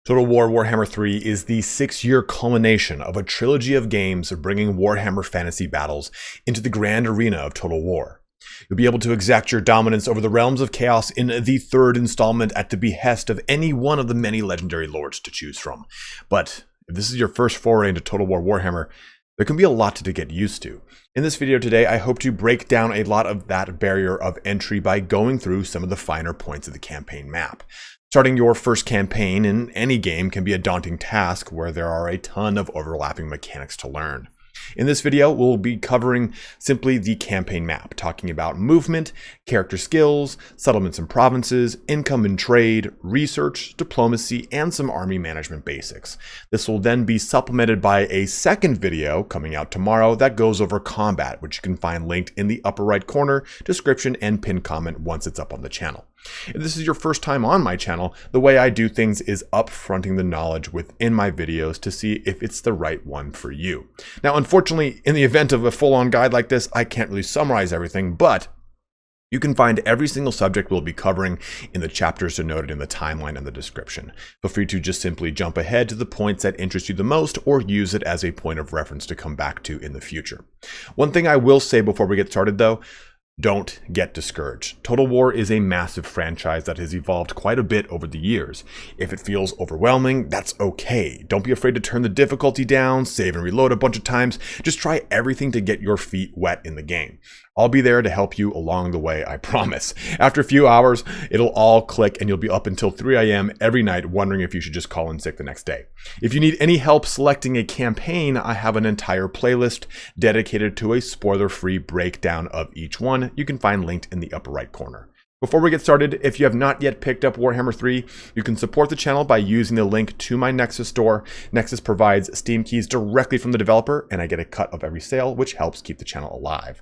Total War Warhammer 3 is the 6-year culmination of a trilogy of games bringing Warhammer fantasy battles into the grand arena of Total War. You'll be able to exact your dominance over the realms of chaos in the third installment at the behest of any one of the many legendary lords to choose from. But if this is your first foray into Total War Warhammer, there can be a lot to get used to. In this video today, I hope to break down a lot of that barrier of entry by going through some of the finer points of the campaign map. Starting your first campaign in any game can be a daunting task where there are a ton of overlapping mechanics to learn. In this video, we'll be covering simply the campaign map, talking about movement, character skills, settlements and provinces, income and trade, research, diplomacy, and some army management basics. This will then be supplemented by a second video coming out tomorrow that goes over combat, which you can find linked in the upper right corner, description, and pinned comment once it's up on the channel. If this is your first time on my channel, the way I do things is upfronting the knowledge within my videos to see if it's the right one for you. Now, unfortunately, in the event of a full-on guide like this, I can't really summarize everything, but you can find every single subject we'll be covering in the chapters denoted in the timeline and the description. Feel free to just simply jump ahead to the points that interest you the most or use it as a point of reference to come back to in the future. One thing I will say before we get started though, don't get discouraged. Total War is a massive franchise that has evolved quite a bit over the years. If it feels overwhelming, that's okay. Don't be afraid to turn the difficulty down, save and reload a bunch of times. Just try everything to get your feet wet in the game. I'll be there to help you along the way, I promise. After a few hours, it'll all click and you'll be up until 3 a.m. every night wondering if you should just call in sick the next day. If you need any help selecting a campaign, I have an entire playlist dedicated to a spoiler-free breakdown of each one. You can find linked in the upper right corner. Before we get started, if you have not yet picked up Warhammer 3, you can support the channel by using the link to my Nexus Store. Nexus provides Steam keys directly from the developer, and I get a cut of every sale, which helps keep the channel alive.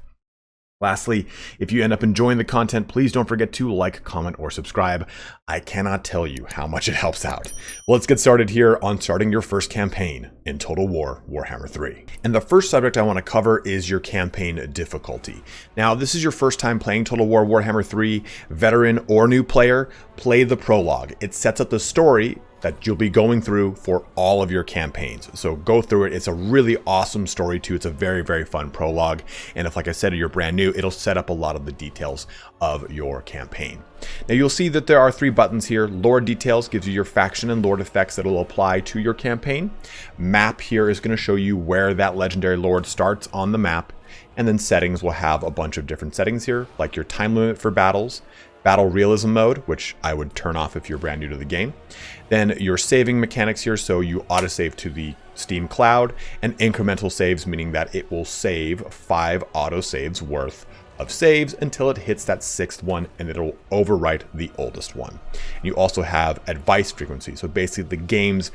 Lastly, if you end up enjoying the content, please don't forget to like, comment, or subscribe. I cannot tell you how much it helps out. Well, let's get started here on starting your first campaign in Total War Warhammer 3. And the first subject I want to cover is your campaign difficulty. Now, this is your first time playing Total War Warhammer 3, veteran or new player, play the prologue. It sets up the story that you'll be going through for all of your campaigns. So go through it. It's a really awesome story too. It's a very, very fun prologue. And if, like I said, you're brand new, it'll set up a lot of the details of your campaign. Now you'll see that there are 3 buttons here. Lord Details gives you your faction and lord effects that will apply to your campaign. Map here is going to show you where that legendary lord starts on the map. And then settings will have a bunch of different settings here, like your time limit for battles, battle realism mode, which I would turn off if you're brand new to the game. Then your saving mechanics here, so you autosave to the Steam cloud, and incremental saves, meaning that it will save 5 autosaves worth of saves until it hits that 6th one, and it'll overwrite the oldest one. And you also have advice frequency, so basically the game's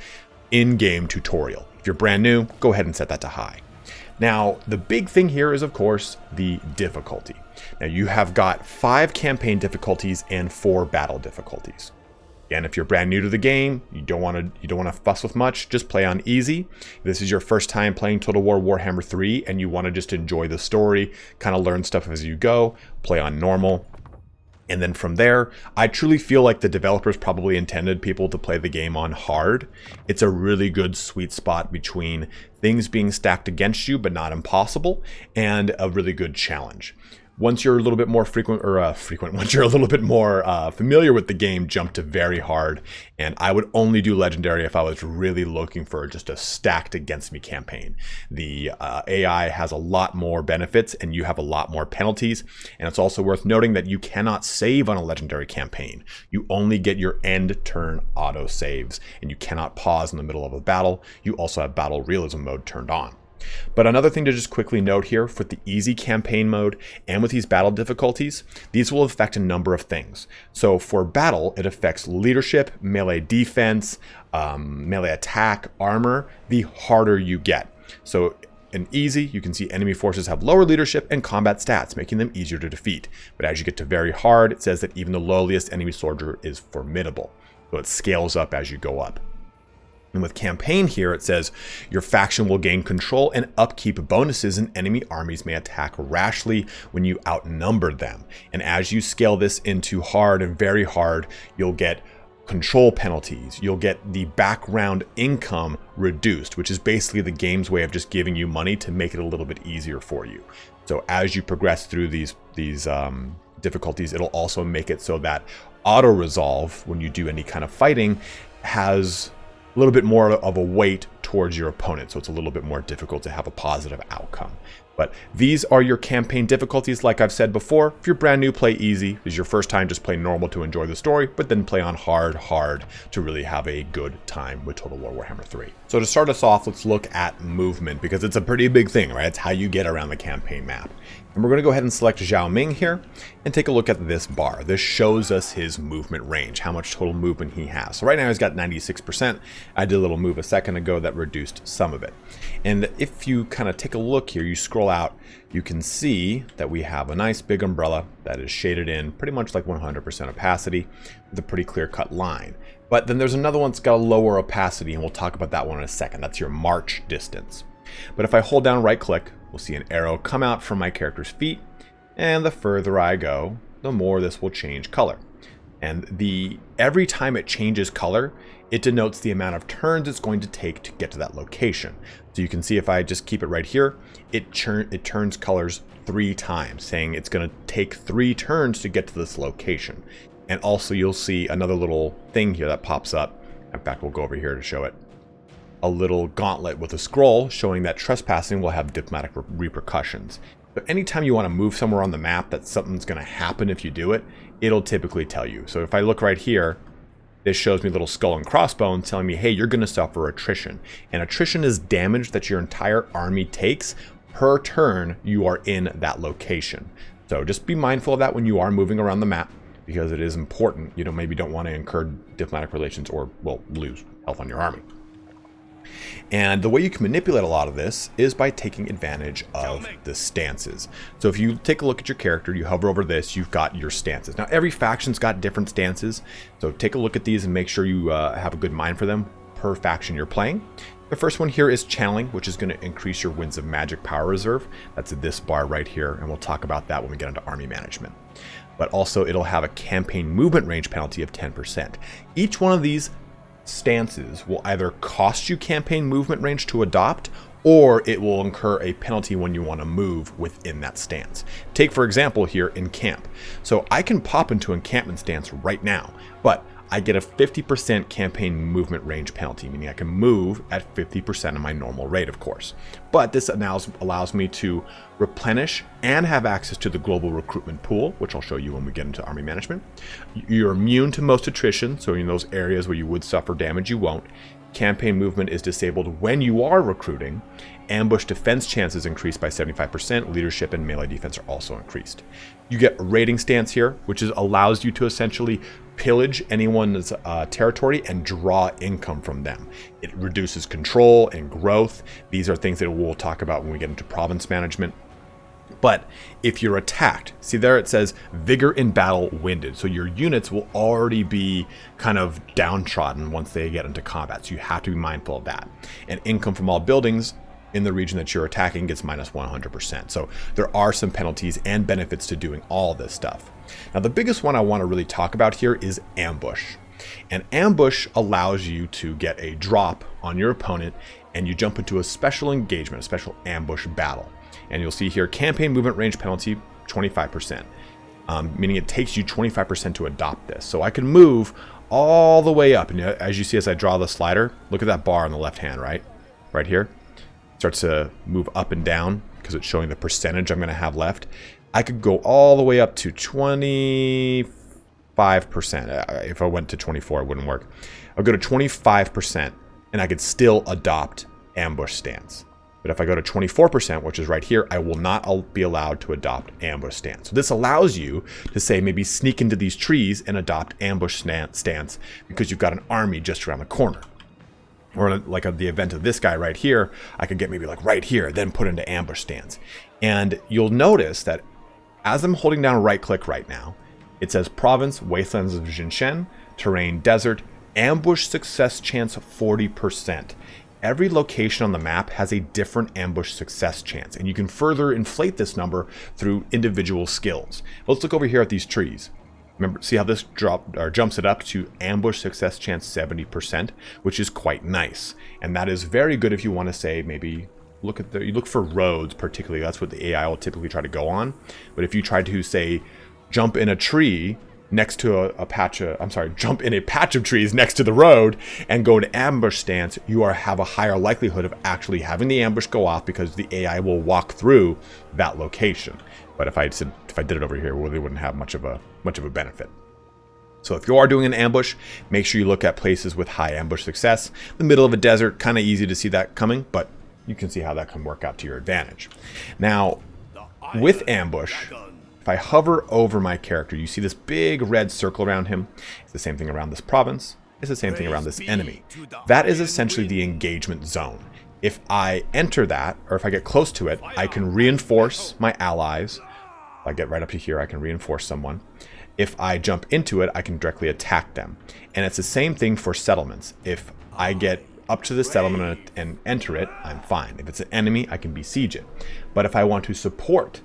in-game tutorial. If you're brand new, go ahead and set that to high. Now, the big thing here is, of course, the difficulty. Now, you have got 5 campaign difficulties and 4 battle difficulties. Again, if you're brand new to the game, you don't want to fuss with much, just play on easy. If this is your first time playing Total War Warhammer 3 and you want to just enjoy the story, kind of learn stuff as you go, play on normal. And then from there, I truly feel like the developers probably intended people to play the game on hard. It's a really good sweet spot between things being stacked against you, but not impossible, and a really good challenge. Once you're a little bit more once you're a little bit more familiar with the game, jump to very hard. And I would only do legendary if I was really looking for just a stacked against me campaign. The AI has a lot more benefits and you have a lot more penalties. And it's also worth noting that you cannot save on a legendary campaign. You only get your end turn auto saves, and you cannot pause in the middle of a battle. You also have battle realism mode turned on. But another thing to just quickly note here, with the easy campaign mode and with these battle difficulties, these will affect a number of things. So for battle, it affects leadership, melee defense, melee attack, armor, the harder you get. So in easy, you can see enemy forces have lower leadership and combat stats, making them easier to defeat. But as you get to very hard, it says that even the lowliest enemy soldier is formidable. So it scales up as you go up. And with campaign here, it says your faction will gain control and upkeep bonuses, and enemy armies may attack rashly when you outnumber them. And as you scale this into hard and very hard, you'll get control penalties. You'll get the background income reduced, which is basically the game's way of just giving you money to make it a little bit easier for you. So as you progress through these difficulties, it'll also make it so that auto resolve, when you do any kind of fighting, has a little bit more of a weight towards your opponent. So it's a little bit more difficult to have a positive outcome. But these are your campaign difficulties. Like I've said before, if you're brand new, play easy. If it's your first time, just play normal to enjoy the story, but then play on hard to really have a good time with Total War Warhammer 3. So to start us off, let's look at movement, because it's a pretty big thing, right? It's how you get around the campaign map. And we're going to go ahead and select Zhao Ming here and take a look at this bar. This shows us his movement range, how much total movement he has. So right now he's got 96%. I did a little move a second ago that reduced some of it. And if you kind of take a look here, you scroll out, you can see that we have a nice big umbrella that is shaded in pretty much like 100% opacity with a pretty clear-cut line. But then there's another one that's got a lower opacity, and we'll talk about that one in a second. That's your march distance. But if I hold down right-click, we'll see an arrow come out from my character's feet, and the further I go, the more this will change color. And every time it changes color, it denotes the amount of turns it's going to take to get to that location. So you can see if I just keep it right here, it turns colors 3 times, saying it's going to take 3 turns to get to this location. And also you'll see another little thing here that pops up. In fact, we'll go over here to show it. A little gauntlet with a scroll showing that trespassing will have diplomatic repercussions. But anytime you want to move somewhere on the map that something's going to happen if you do it, it'll typically tell you. So if I look right here, this shows me a little skull and crossbones telling me, hey, you're going to suffer attrition. And attrition is damage that your entire army takes per turn you are in that location. So just be mindful of that when you are moving around the map, because it is important. You maybe don't want to incur diplomatic relations or, well, lose health on your army. And the way you can manipulate a lot of this is by taking advantage of the stances. So if you take a look at your character, you hover over this, you've got your stances. Now every faction's got different stances, so take a look at these and make sure you have a good mind for them per faction you're playing. The first one here is channeling, which is going to increase your Winds of Magic power reserve. That's this bar right here, and we'll talk about that when we get into army management. But also it'll have a campaign movement range penalty of 10%. Each one of these stances will either cost you campaign movement range to adopt, or it will incur a penalty when you want to move within that stance. Take, for example, here encamp. So I can pop into encampment stance right now, but I get a 50% campaign movement range penalty, meaning I can move at 50% of my normal rate, of course. But this allows me to replenish and have access to the global recruitment pool, which I'll show you when we get into army management. You're immune to most attrition, so in those areas where you would suffer damage, you won't. Campaign movement is disabled when you are recruiting. Ambush defense chances increased by 75%. Leadership and melee defense are also increased. You get a raiding stance here, which allows you to essentially pillage anyone's territory and draw income from them. It reduces control and growth. These are things that we'll talk about when we get into province management. But if you're attacked, see there it says vigor in battle winded. So your units will already be kind of downtrodden once they get into combat. So you have to be mindful of that. And income from all buildings in the region that you're attacking gets minus 100%. So there are some penalties and benefits to doing all this stuff. Now the biggest one I want to really talk about here is ambush. And ambush allows you to get a drop on your opponent and you jump into a special engagement, a special ambush battle. And you'll see here, campaign movement range penalty, 25%, meaning it takes you 25% to adopt this. So I can move all the way up. And as you see, as I draw the slider, look at that bar on the left hand, right here. It starts to move up and down because it's showing the percentage I'm going to have left. I could go all the way up to 25%. If I went to 24, it wouldn't work. I'll go to 25% and I could still adopt ambush stance. But if I go to 24%, which is right here, I will not be allowed to adopt ambush stance. So this allows you to say maybe sneak into these trees and adopt ambush stance because you've got an army just around the corner. Or like the event of this guy right here, I could get maybe like right here, then put into ambush stance. And you'll notice that as I'm holding down right click right now, it says province, wastelands of Jinshen, terrain, desert, ambush success chance 40%. Every location on the map has a different ambush success chance, and you can further inflate this number through individual skills. Let's look over here at these trees. Remember, see how this jumps it up to ambush success chance 70%, which is quite nice. And that is very good if you want to say maybe you look for roads particularly. That's what the AI will typically try to go on. But if you try to say jump in a tree next to jump in a patch of trees next to the road and go into ambush stance, you have a higher likelihood of actually having the ambush go off because the AI will walk through that location. But if I did it over here, well, they wouldn't have much of a benefit. So if you are doing an ambush, make sure you look at places with high ambush success. The middle of a desert, kind of easy to see that coming, but you can see how that can work out to your advantage. Now, with ambush, if I hover over my character, you see this big red circle around him. It's the same thing around this province. It's the same thing around this enemy. That is essentially the engagement zone. If I enter that, or if I get close to it, I can reinforce my allies. If I get right up to here, I can reinforce someone. If I jump into it, I can directly attack them. And it's the same thing for settlements. If I get up to the settlement and enter it, I'm fine. If it's an enemy, I can besiege it. But if I want to support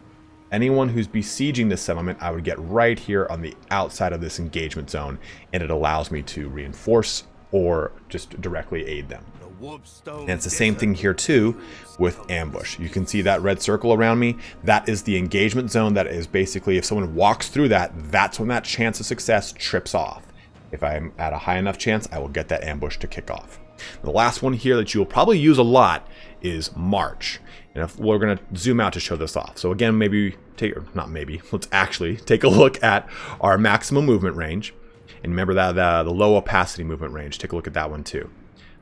anyone who's besieging this settlement, I would get right here on the outside of this engagement zone, and it allows me to reinforce or just directly aid them. And it's the same thing here too with ambush. You can see that red circle around me. That is the engagement zone. That is basically if someone walks through that, that's when that chance of success trips off. If I'm at a high enough chance, I will get that ambush to kick off. The last one here that you will probably use a lot is March. And if we're going to zoom out to show this off. So again, let's actually take a look at our maximum movement range. And remember that the low opacity movement range. Take a look at that one too.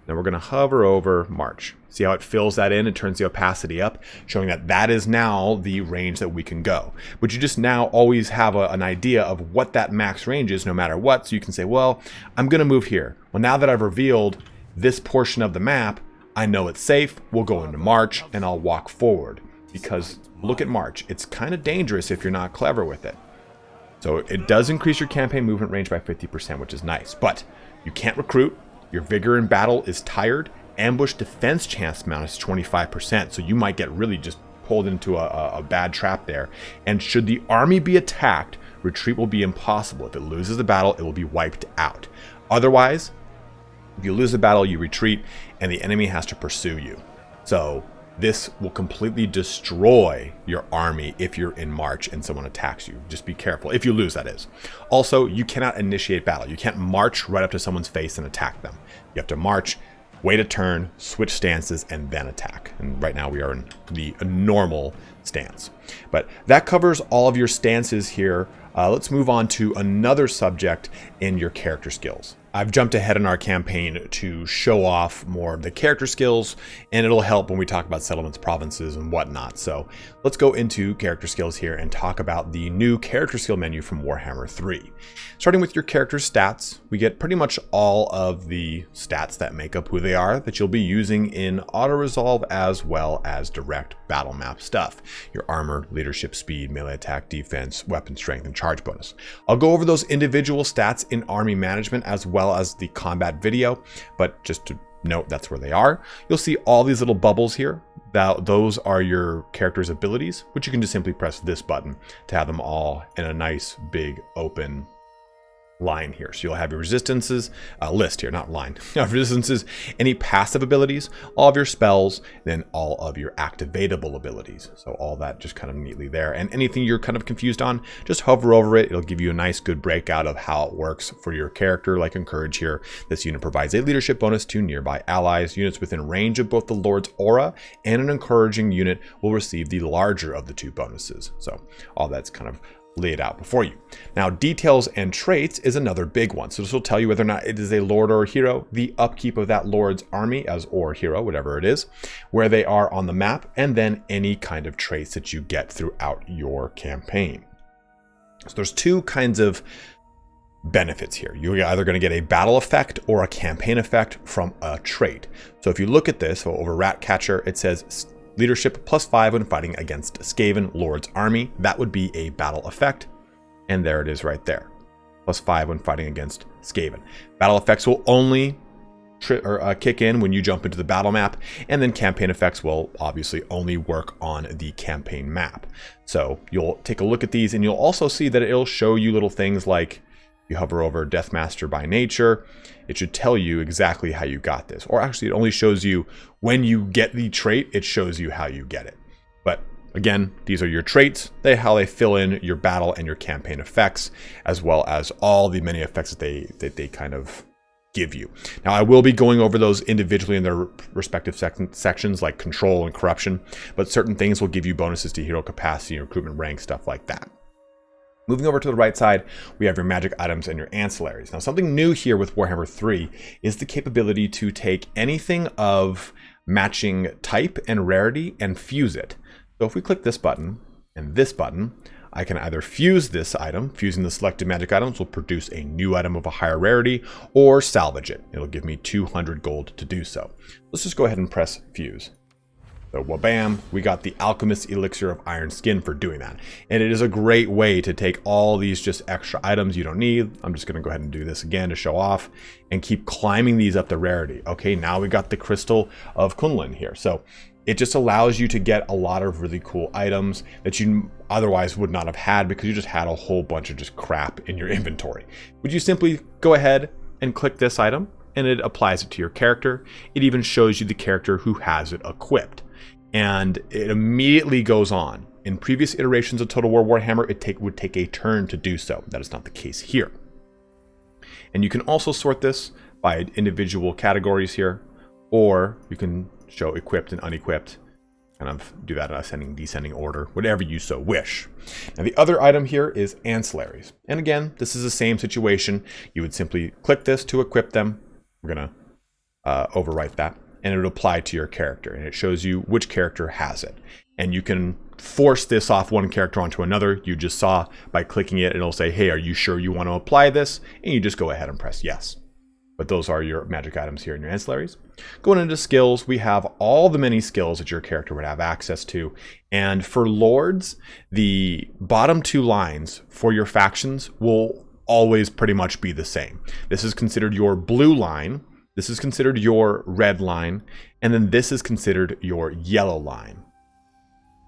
Then we're going to hover over March. See how it fills that in and turns the opacity up, showing that that is now the range that we can go. But you just now always have an idea of what that max range is no matter what. So you can say, well, I'm going to move here. Well, now that I've revealed this portion of the map, I know it's safe. We'll go into March and I'll walk forward. Because look at March. It's kind of dangerous if you're not clever with it. So it does increase your campaign movement range by 50%, which is nice. But you can't recruit. Your vigor in battle is tired. Ambush defense chance amount is 25%. So you might get really just pulled into a bad trap there. And should the army be attacked, retreat will be impossible. If it loses the battle, it will be wiped out. Otherwise, if you lose the battle, you retreat, and the enemy has to pursue you. So this will completely destroy your army if you're in March and someone attacks you. Just be careful. If you lose, that is. Also, you cannot initiate battle. You can't march right up to someone's face and attack them. You have to march, wait a turn, switch stances, and then attack. And right now we are in the normal stance. But that covers all of your stances here. Let's move on to another subject in your character skills. I've jumped ahead in our campaign to show off more of the character skills, and it'll help when we talk about settlements, provinces, and whatnot. So let's go into character skills here and talk about the new character skill menu from Warhammer 3. Starting with your character's stats, we get pretty much all of the stats that make up who they are that you'll be using in auto-resolve as well as direct battle map stuff. Your armor, leadership, speed, melee attack, defense, weapon strength, and charge bonus. I'll go over those individual stats in army management as well as the combat video, but just to note that's where they are. You'll see all these little bubbles here. Those are your character's abilities, which you can just simply press this button to have them all in a nice big open line here. So you'll have your resistances, list here, not line. Resistances, any passive abilities, all of your spells, then all of your activatable abilities. So all that just kind of neatly there. And anything you're kind of confused on, just hover over it. It'll give you a nice good breakout of how it works for your character. Like Encourage here, this unit provides a leadership bonus to nearby allies. Units within range of both the Lord's aura and an encouraging unit will receive the larger of the two bonuses. So all that's kind of laid out before you. Now, details and traits is another big one. So this will tell you whether or not it is a lord or a hero, the upkeep of that lord's army as or hero, whatever it is, where they are on the map, and then any kind of traits that you get throughout your campaign. So there's two kinds of benefits here. You're either going to get a battle effect or a campaign effect from a trait. So if you look at this, so over Ratcatcher, it says leadership +5 when fighting against Skaven Lord's army. That would be a battle effect. And there it is right there. +5 when fighting against Skaven. Battle effects will only kick in when you jump into the battle map, and then campaign effects will obviously only work on the campaign map. So you'll take a look at these, and you'll also see that it'll show you little things like, you hover over Deathmaster by nature, it should tell you exactly how you got this. Or actually, it only shows you when you get the trait, it shows you how you get it. But again, these are your traits, how they fill in your battle and your campaign effects, as well as all the many effects that they kind of give you. Now, I will be going over those individually in their respective sections, like control and corruption, but certain things will give you bonuses to hero capacity, recruitment rank, stuff like that. Moving over to the right side, we have your magic items and your ancillaries. Now, something new here with Warhammer 3 is the capability to take anything of matching type and rarity and fuse it. So if we click this button and this button, I can either fuse this item. Fusing the selected magic items will produce a new item of a higher rarity, or salvage it. It'll give me 200 gold to do so. Let's just go ahead and press fuse. So, well, bam, we got the Alchemist's Elixir of Iron Skin for doing that. And it is a great way to take all these just extra items you don't need. I'm just going to go ahead and do this again to show off and keep climbing these up the rarity. Okay, now we got the Crystal of Kunlun here. So it just allows you to get a lot of really cool items that you otherwise would not have had because you just had a whole bunch of just crap in your inventory. Would you simply go ahead and click this item and it applies it to your character? It even shows you the character who has it equipped. And it immediately goes on. In previous iterations of Total War Warhammer, it would take a turn to do so. That is not the case here. And you can also sort this by individual categories here, or you can show equipped and unequipped, kind of do that in ascending, descending order, whatever you so wish. Now the other item here is ancillaries. And again, this is the same situation. You would simply click this to equip them. We're gonna overwrite that, and it would apply to your character, and it shows you which character has it. And you can force this off one character onto another. You just saw by clicking it, it'll say, hey, are you sure you want to apply this? And you just go ahead and press yes. But those are your magic items here in your ancillaries. Going into skills, we have all the many skills that your character would have access to. And for lords, the bottom two lines for your factions will always pretty much be the same. This is considered your blue line. This is considered your red line, and then this is considered your yellow line.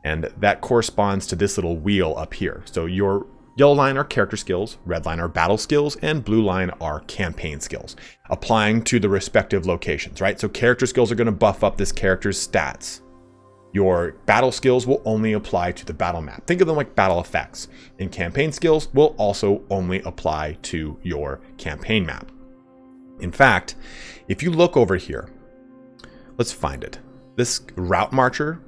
And that corresponds to this little wheel up here. So your yellow line are character skills, red line are battle skills, and blue line are campaign skills, applying to the respective locations, right? So character skills are going to buff up this character's stats. Your battle skills will only apply to the battle map. Think of them like battle effects. And campaign skills will also only apply to your campaign map. In fact, if you look over here, let's find it. This route marcher,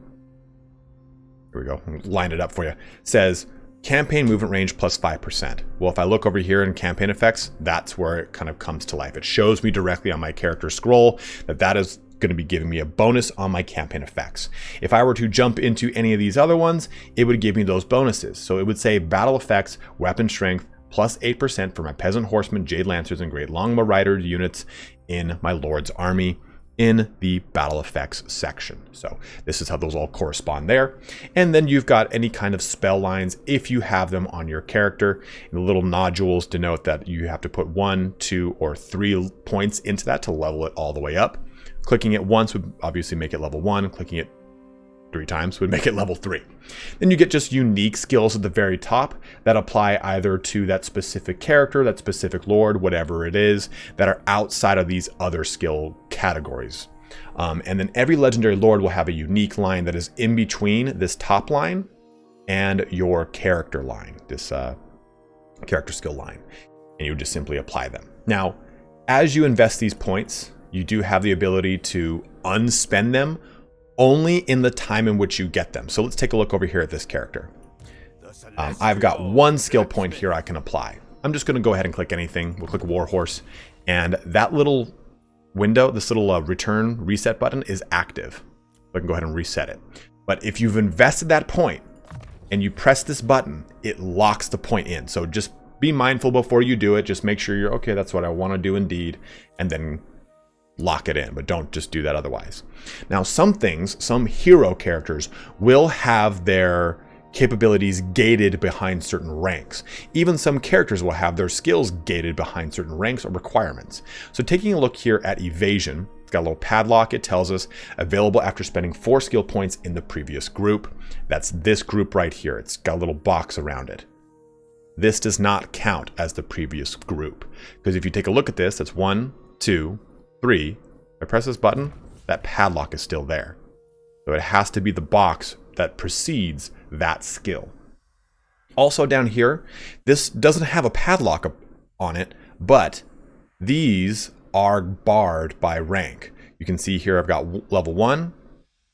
here we go, line it up for you, says campaign movement range plus 5%. Well, if I look over here in campaign effects, that's where it kind of comes to life. It shows me directly on my character scroll that is going to be giving me a bonus on my campaign effects. If I were to jump into any of these other ones, it would give me those bonuses. So it would say battle effects, weapon strength, plus 8% for my Peasant Horsemen, Jade Lancers, and Great Longbow Rider units in my Lord's Army in the battle effects section. So this is how those all correspond there. And then you've got any kind of spell lines if you have them on your character. And the little nodules denote that you have to put 1, 2, or 3 points into that to level it all the way up. Clicking it once would obviously make it level 1. Clicking it 3 times would make it level 3. Then you get just unique skills at the very top that apply either to that specific character, that specific lord, whatever it is, that are outside of these other skill categories. And then every legendary lord will have a unique line that is in between this top line and your character line, this character skill line. And you just simply apply them. Now, as you invest these points, you do have the ability to unspend them only in the time in which you get them. So let's take a look over here at this character. I've got 1 skill point here I can apply. I'm just going to go ahead and click anything. We'll click Warhorse, and that little window, this little return reset button is active. I can go ahead and reset it. But if you've invested that point and you press this button, it locks the point in. So just be mindful before you do it. Just make sure you're okay, that's what I want to do indeed, and then lock it in, but don't just do that otherwise. Now, some hero characters will have their capabilities gated behind certain ranks. Even some characters will have their skills gated behind certain ranks or requirements. So taking a look here at evasion, it's got a little padlock. It tells us available after spending 4 skill points in the previous group. That's this group right here. It's got a little box around it. This does not count as the previous group, because if you take a look at this, that's 1, 2, 3. If I press this button, that padlock is still there. So it has to be the box that precedes that skill. Also down here, this doesn't have a padlock on it, but these are barred by rank. You can see here I've got level 1,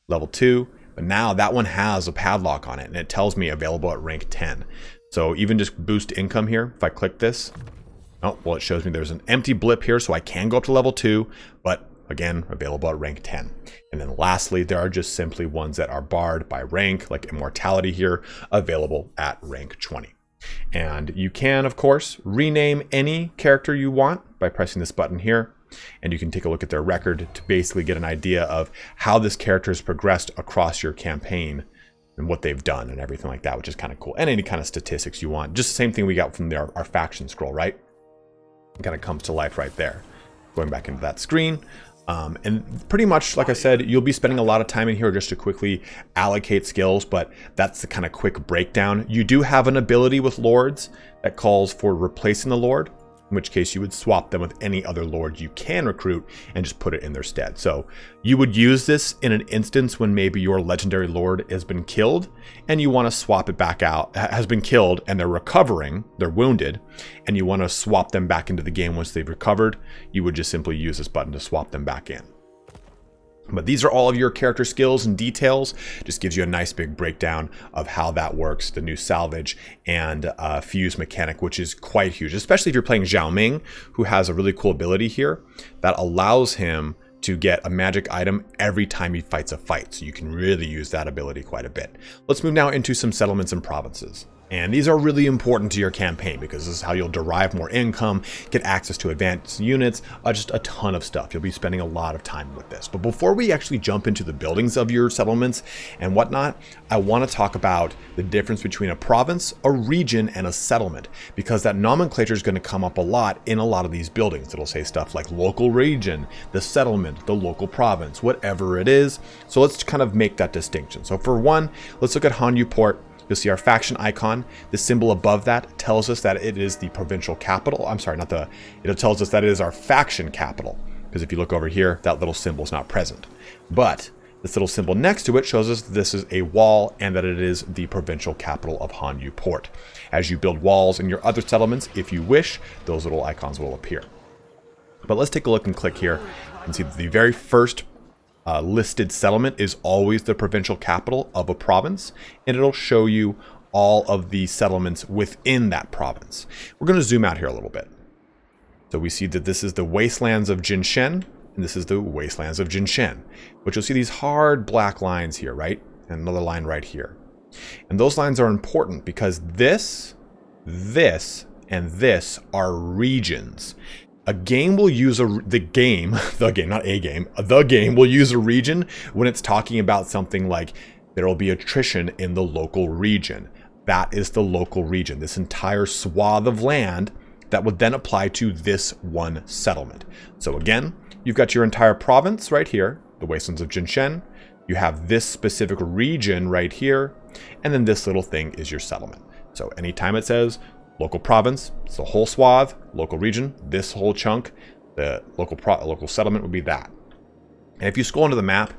level 2, but now that one has a padlock on it, and it tells me available at rank 10. So even just boost income here, if I click this, oh, well, it shows me there's an empty blip here, so I can go up to level 2, but again, available at rank 10. And then lastly, there are just simply ones that are barred by rank, like immortality here, available at rank 20. And you can, of course, rename any character you want by pressing this button here. And you can take a look at their record to basically get an idea of how this character has progressed across your campaign and what they've done and everything like that, which is kind of cool. And any kind of statistics you want. Just the same thing we got from our faction scroll, right? It kind of comes to life right there. Going back into that screen. And pretty much, like I said, you'll be spending a lot of time in here just to quickly allocate skills, but that's the kind of quick breakdown. You do have an ability with lords that calls for replacing the lord, in which case you would swap them with any other lord you can recruit and just put it in their stead. So you would use this in an instance when maybe your legendary lord has been killed and you want to swap it back out, has been killed and they're recovering, they're wounded, and you want to swap them back into the game once they've recovered. You would just simply use this button to swap them back in. But these are all of your character skills and details. Just gives you a nice big breakdown of how that works, the new salvage and fuse mechanic, which is quite huge, especially if you're playing Zhao Ming, who has a really cool ability here that allows him to get a magic item every time he fights a fight. So you can really use that ability quite a bit. Let's move now into some settlements and provinces. And these are really important to your campaign because this is how you'll derive more income, get access to advanced units, just a ton of stuff. You'll be spending a lot of time with this. But before we actually jump into the buildings of your settlements and whatnot, I want to talk about the difference between a province, a region, and a settlement, because that nomenclature is going to come up a lot in a lot of these buildings. It'll say stuff like local region, the settlement, the local province, whatever it is. So let's kind of make that distinction. So for one, let's look at Hanyu Port. You'll see our faction icon. The symbol above that tells us that it is the provincial capital. I'm sorry, it tells us that it is our faction capital. Because if you look over here, that little symbol is not present. But this little symbol next to it shows us that this is a wall and that it is the provincial capital of Hanyu Port. As you build walls in your other settlements, if you wish, those little icons will appear. But let's take a look and click here and see that the very first listed settlement is always the provincial capital of a province, and it'll show you all of the settlements within that province. We're going to zoom out here a little bit. So we see that this is the wastelands of Jinshen, and this is the wastelands of Jinshen, but you'll see these hard black lines here, right? And another line right here. And those lines are important because this, and this are regions. A game will use the game will use a region when it's talking about something like there will be attrition in the local region. That is the local region, this entire swath of land that would then apply to this one settlement. So again, you've got your entire province right here, the Wastelands of Jinshen. You have this specific region right here, and then this little thing is your settlement. So anytime it says local province, it's the whole swath. Local region, this whole chunk. The local settlement would be that. And if you scroll into the map,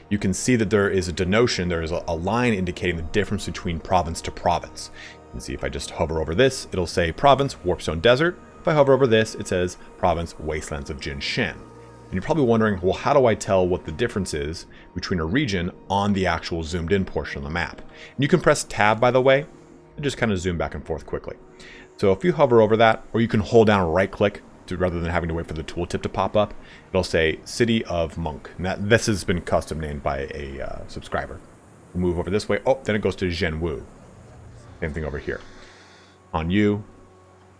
you can see that there is a denotation, there is a line indicating the difference between province to province. You can see if I just hover over this, it'll say province, Warpstone Desert. If I hover over this, it says province, Wastelands of Jinshen. And you're probably wondering, well, how do I tell what the difference is between a region on the actual zoomed in portion of the map? And you can press tab, by the way, and just kind of zoom back and forth quickly. So if you hover over that, or you can hold down right click rather than having to wait for the tooltip to pop up, it'll say City of Monk. And this has been custom named by a subscriber. We'll move over this way. Oh, then it goes to Zhenwu. Same thing over here. Hanyu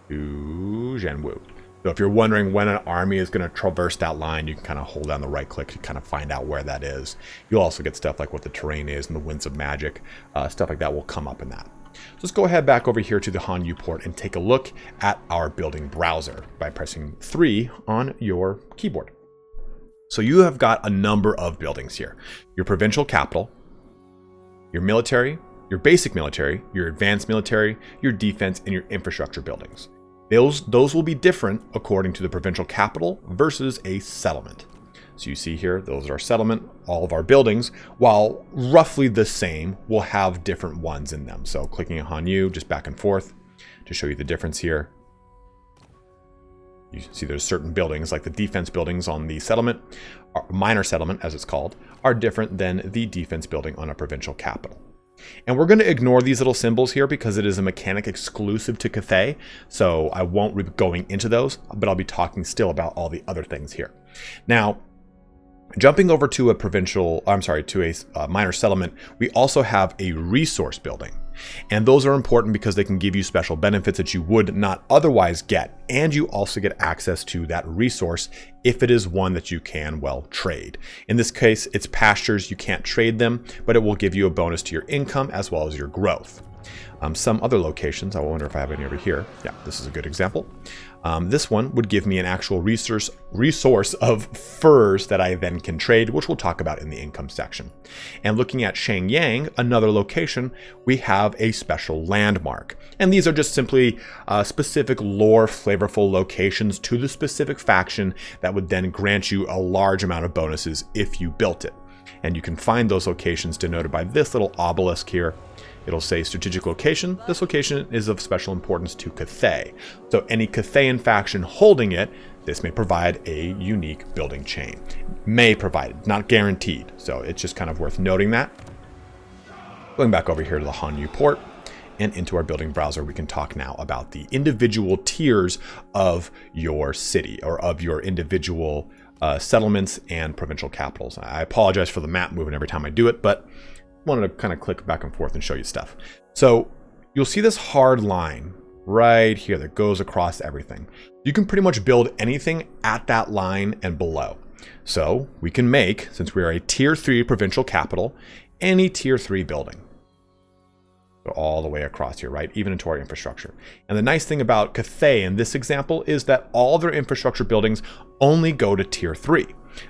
to Zhenwu. So if you're wondering when an army is going to traverse that line, you can kind of hold down the right click to kind of find out where that is. You'll also get stuff like what the terrain is and the winds of magic. Stuff like that will come up in that. So let's go ahead back over here to the Hanyu port and take a look at our building browser by pressing 3 on your keyboard. So you have got a number of buildings here. Your provincial capital, your military, your basic military, your advanced military, your defense, and your infrastructure buildings. Those will be different according to the provincial capital versus a settlement. So you see here, those are our settlement. All of our buildings, while roughly the same, will have different ones in them. So clicking on Hanyu, just back and forth to show you the difference here. You see there's certain buildings, like the defense buildings on the settlement, minor settlement as it's called, are different than the defense building on a provincial capital. And we're going to ignore these little symbols here because it is a mechanic exclusive to Cathay. So I won't be going into those, but I'll be talking still about all the other things here. Now, jumping over to a minor settlement, we also have a resource building. And those are important because they can give you special benefits that you would not otherwise get. And you also get access to that resource if it is one that you can, well, trade. In this case, it's pastures. You can't trade them, but it will give you a bonus to your income as well as your growth. Some other locations, I wonder if I have any over here. Yeah, this is a good example. This one would give me an actual resource of furs that I then can trade, which we'll talk about in the income section. And looking at Shenyang, another location, we have a special landmark. And these are just simply specific lore flavorful locations to the specific faction that would then grant you a large amount of bonuses if you built it. And you can find those locations denoted by this little obelisk here. It'll say strategic location. This location is of special importance to Cathay. So any Cathayan faction holding it, this may provide a unique building chain. May provide it, not guaranteed. So it's just kind of worth noting that. Going back over here to the Hanyu port and into our building browser, we can talk now about the individual tiers of your city or of your individual settlements and provincial capitals. I apologize for the map moving every time I do it, but wanted to kind of click back and forth and show you stuff. So you'll see this hard line right here that goes across everything. You can pretty much build anything at that line and below. So we can make, since we are a tier 3 provincial capital, any tier 3 building. So all the way across here, right? Even into our infrastructure. And the nice thing about Cathay in this example is that all their infrastructure buildings only go to tier 3.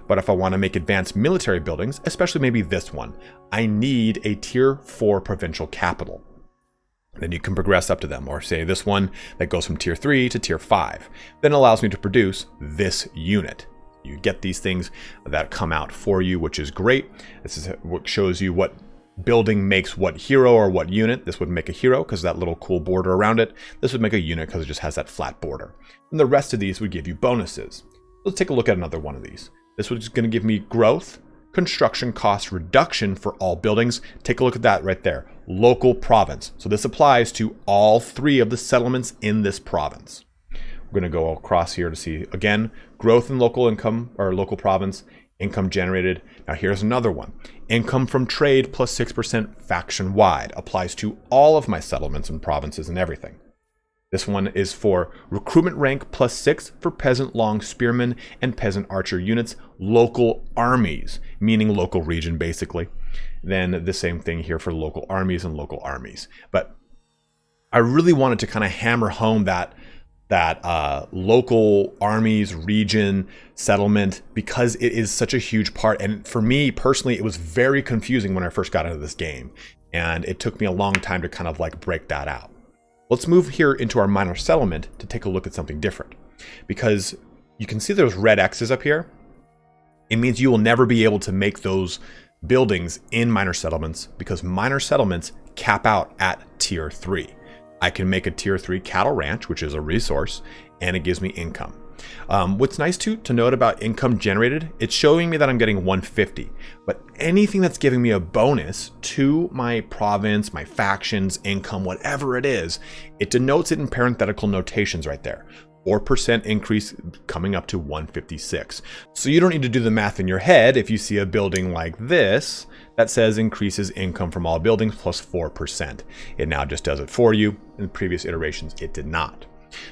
But if I want to make advanced military buildings, especially maybe this one, I need a tier 4 provincial capital. Then you can progress up to them, or say this one that goes from tier 3 to tier 5. Then allows me to produce this unit. You get these things that come out for you, which is great. This is what shows you what building makes what hero or what unit. This would make a hero because that little cool border around it. This would make a unit because it just has that flat border. And the rest of these would give you bonuses. Let's take a look at another one of these. This was going to give me growth, construction cost reduction for all buildings. Take a look at that right there. Local province. So this applies to all 3 of the settlements in this province. We're going to go across here to see, again, growth in local income or local province, income generated. Now here's another one. Income from trade plus 6% faction wide. Applies to all of my settlements and provinces and everything. This one is for recruitment rank plus 6 for peasant long spearmen and peasant archer units, local armies, meaning local region basically. Then the same thing here for local armies and local armies. But I really wanted to kind of hammer home that local armies, region, settlement, because it is such a huge part. And for me personally, it was very confusing when I first got into this game. And it took me a long time to kind of like break that out. Let's move here into our minor settlement to take a look at something different. Because you can see those red X's up here. It means you will never be able to make those buildings in minor settlements because minor settlements cap out at tier 3. I can make a tier 3 cattle ranch, which is a resource, and it gives me income. What's nice to note about income generated, it's showing me that I'm getting 150, but anything that's giving me a bonus to my province, my factions, income, whatever it is, it denotes it in parenthetical notations right there. 4% increase coming up to 156. So you don't need to do the math in your head if you see a building like this that says increases income from all buildings plus 4%. It now just does it for you. In previous iterations, it did not.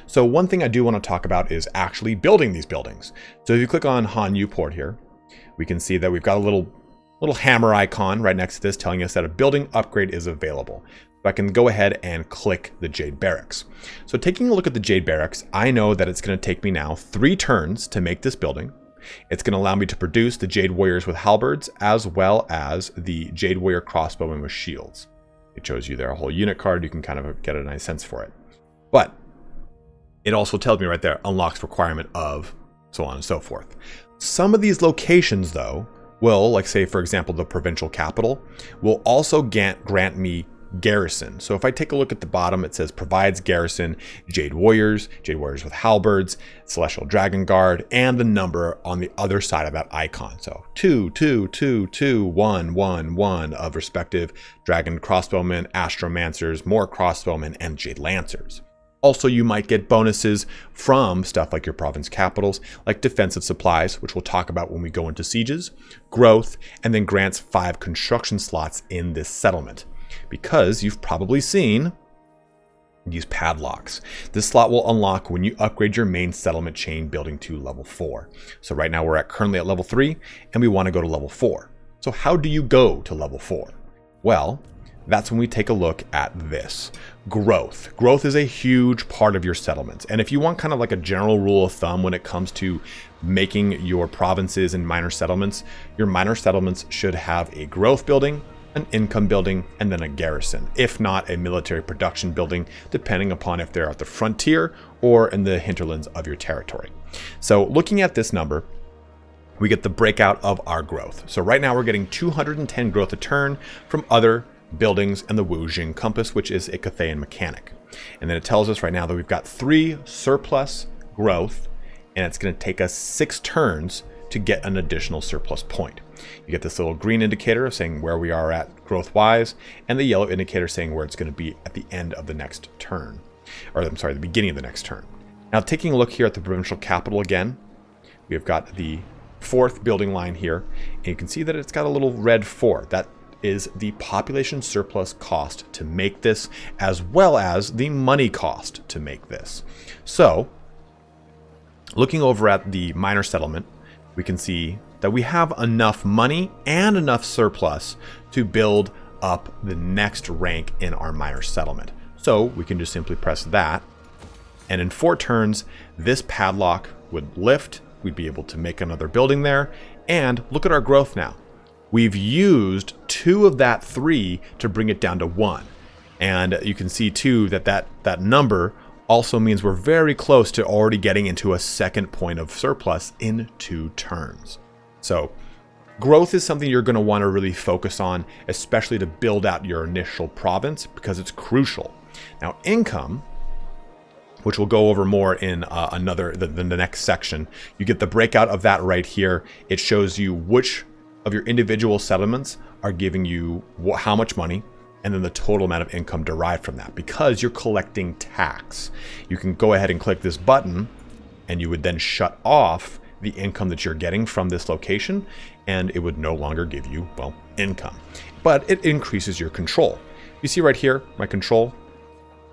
So one thing I do want to talk about is actually building these buildings. So if you click on Hanyu port here, we can see that we've got a little hammer icon right next to this telling us that a building upgrade is available. So I can go ahead and click the Jade Barracks. So taking a look at the Jade Barracks, I know that it's going to take me now 3 turns to make this building. It's going to allow me to produce the Jade Warriors with halberds, as well as the Jade Warrior crossbowmen with shields. It shows you there a whole unit card. You can kind of get a nice sense for it. But it also tells me right there, unlocks requirement of so on and so forth. Some of these locations, though, will, like say, for example, the provincial capital, will also grant me garrison. So if I take a look at the bottom, it says provides garrison, Jade Warriors with halberds, Celestial Dragon Guard, and the number on the other side of that icon. So 2, 2, 2, 2, 1, 1, 1 of respective Dragon Crossbowmen, Astromancers, more Crossbowmen, and Jade Lancers. Also, you might get bonuses from stuff like your province capitals, like defensive supplies, which we'll talk about when we go into sieges, growth, and then grants 5 construction slots in this settlement. Because you've probably seen these padlocks. This slot will unlock when you upgrade your main settlement chain building to level 4. So right now we're currently at level 3, and we want to go to level 4. So how do you go to level 4? Well, that's when we take a look at this. Growth. Growth is a huge part of your settlements. And if you want kind of like a general rule of thumb when it comes to making your provinces and minor settlements, your minor settlements should have a growth building, an income building, and then a garrison, if not a military production building, depending upon if they're at the frontier or in the hinterlands of your territory. So looking at this number, we get the breakout of our growth. So right now we're getting 210 growth a turn from other buildings and the Wujing Compass, which is a Cathayan mechanic. And then it tells us right now that we've got 3 surplus growth, and it's going to take us 6 turns to get an additional surplus point. You get this little green indicator saying where we are at growth wise, and the yellow indicator saying where it's going to be at the end of the next turn, or I'm sorry, the beginning of the next turn. Now taking a look here at the provincial capital again, we've got the 4th building line here, and you can see that it's got a little red 4. That is the population surplus cost to make this, as well as the money cost to make this. So looking over at the minor settlement, we can see that we have enough money and enough surplus to build up the next rank in our minor settlement. So we can just simply press that, and in 4 turns, this padlock would lift. We'd be able to make another building there, and look at our growth now. We've used 2 of that 3 to bring it down to 1. And you can see too that number also means we're very close to already getting into a second point of surplus in 2 turns. So growth is something you're going to want to really focus on, especially to build out your initial province, because it's crucial. Now income, which we'll go over more in the next section, you get the breakout of that right here. It shows you which of your individual settlements are giving you how much money, and then the total amount of income derived from that, because you're collecting tax. You can go ahead and click this button, and you would then shut off the income that you're getting from this location, and it would no longer give you, well, income. But it increases your control. You see right here, my control.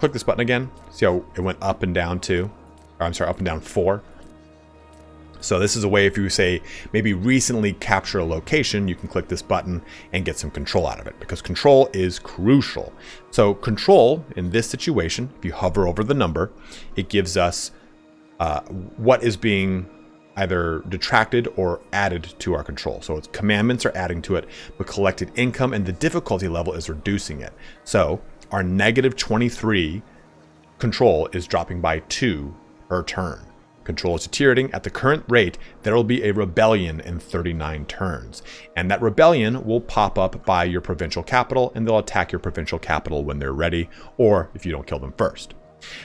Click this button again. See how it went up and down up and down 4. So this is a way, if you say maybe recently capture a location, you can click this button and get some control out of it, because control is crucial. So control in this situation, if you hover over the number, it gives us what is being either detracted or added to our control. So its commandments are adding to it, but collected income and the difficulty level is reducing it. So our -23 control is dropping by 2 per turn. Control is deteriorating. At the current rate, there will be a rebellion in 39 turns. And that rebellion will pop up by your provincial capital, and they'll attack your provincial capital when they're ready, or if you don't kill them first.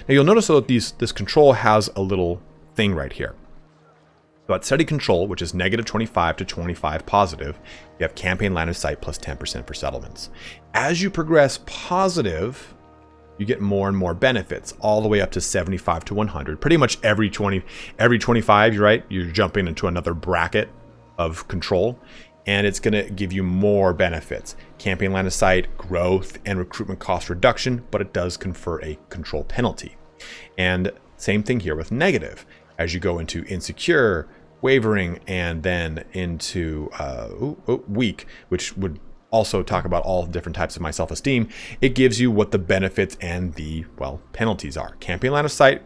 Now you'll notice though that this control has a little thing right here. So at steady control, which is -25 to 25 positive, you have campaign line of sight plus 10% for settlements. As you progress positive, you get more and more benefits, all the way up to 75 to 100. Pretty much every 25, you're right, you're jumping into another bracket of control, and it's going to give you more benefits. Campaign line of sight, growth, and recruitment cost reduction, but it does confer a control penalty. And Same thing here with negative. As you go into insecure, wavering, and then into weak, which would also talk about all different types of my self-esteem, it gives you what the benefits and the, well, penalties are. Campaign line of sight,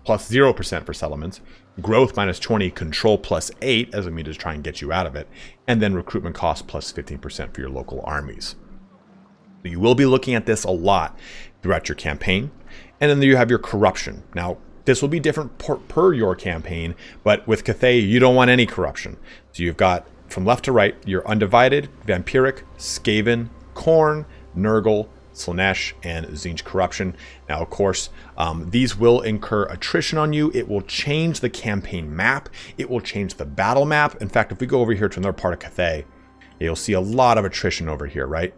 plus 0% for settlements. Growth minus 20, control plus 8, as a means to try and get you out of it. And then recruitment cost plus 15% for your local armies. You will be looking at this a lot throughout your campaign. And then you have your corruption. Now, this will be different per your campaign, but with Cathay, you don't want any corruption. So you've got, from left to right, your Undivided, Vampiric, Skaven, Khorne, Nurgle, Slaanesh, and Tzeentch corruption. Now, of course, these will incur attrition on you. It will change the campaign map. It will change the battle map. In fact, if we go over here to another part of Cathay, you'll see a lot of attrition over here, right?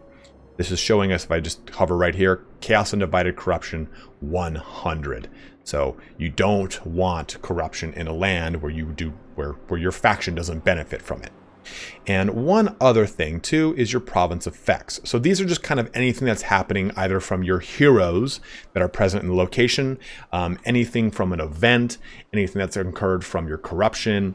This is showing us, if I just hover right here, Chaos Undivided Corruption 100. So you don't want corruption in a land where you do where your faction doesn't benefit from it. And one other thing too is your province effects. So these are just kind of anything that's happening either from your heroes that are present in the location, anything from an event, anything that's incurred from your corruption,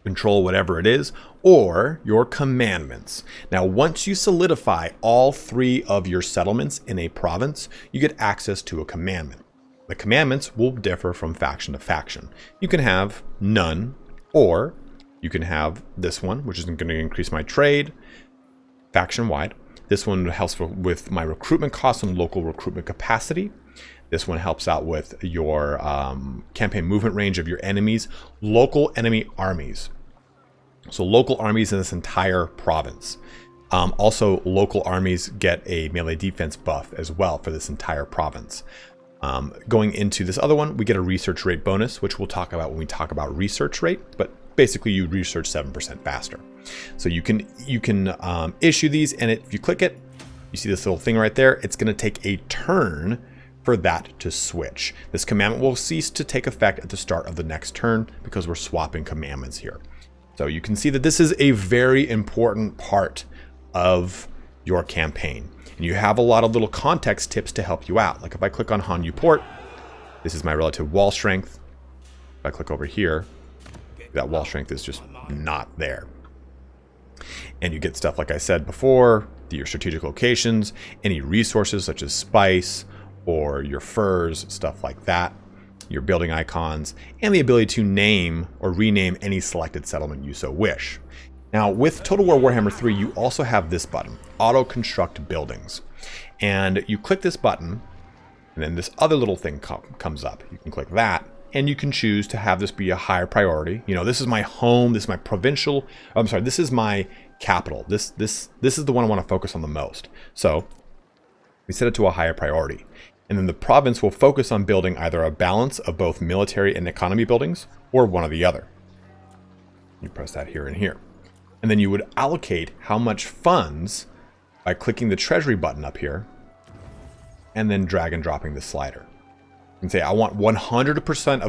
control, whatever it is, or your commandments. Now, once you solidify all 3 of your settlements in a province, you get access to a commandment. The commandments will differ from faction to faction. You can have none, or you can have this one, which is going to increase my trade faction-wide. This one helps with my recruitment costs and local recruitment capacity. This one helps out with your campaign movement range of your enemies, local enemy armies. So local armies in this entire province. Also, local armies get a melee defense buff as well for this entire province. Going into this other one, we get a research rate bonus, which we'll talk about when we talk about research rate, but basically you research 7% faster. So you can issue these, and if you click it, you see this little thing right there. It's going to take a turn for that to switch. This commandment will cease to take effect at the start of the next turn because we're swapping commandments here. So you can see that this is a very important part of your campaign. And you have a lot of little context tips to help you out. Like if I click on Hanyu Port, this is my relative wall strength. If I click over here, that wall strength is just not there. And you get stuff like I said before, your strategic locations, any resources such as spice or your furs, stuff like that, your building icons, and the ability to name or rename any selected settlement you so wish. Now, with Total War Warhammer 3, you also have this button, Auto Construct Buildings. And you click this button, and then this other little thing comes up. You can click that, and you can choose to have this be a higher priority. You know, this is my home, this is my provincial, this is my capital. This is the one I want to focus on the most. So we set it to a higher priority. And then the province will focus on building either a balance of both military and economy buildings, or one or the other. You press that here and here. And then you would allocate how much funds by clicking the treasury button up here, and then drag and dropping the slider. You can say, I want 100%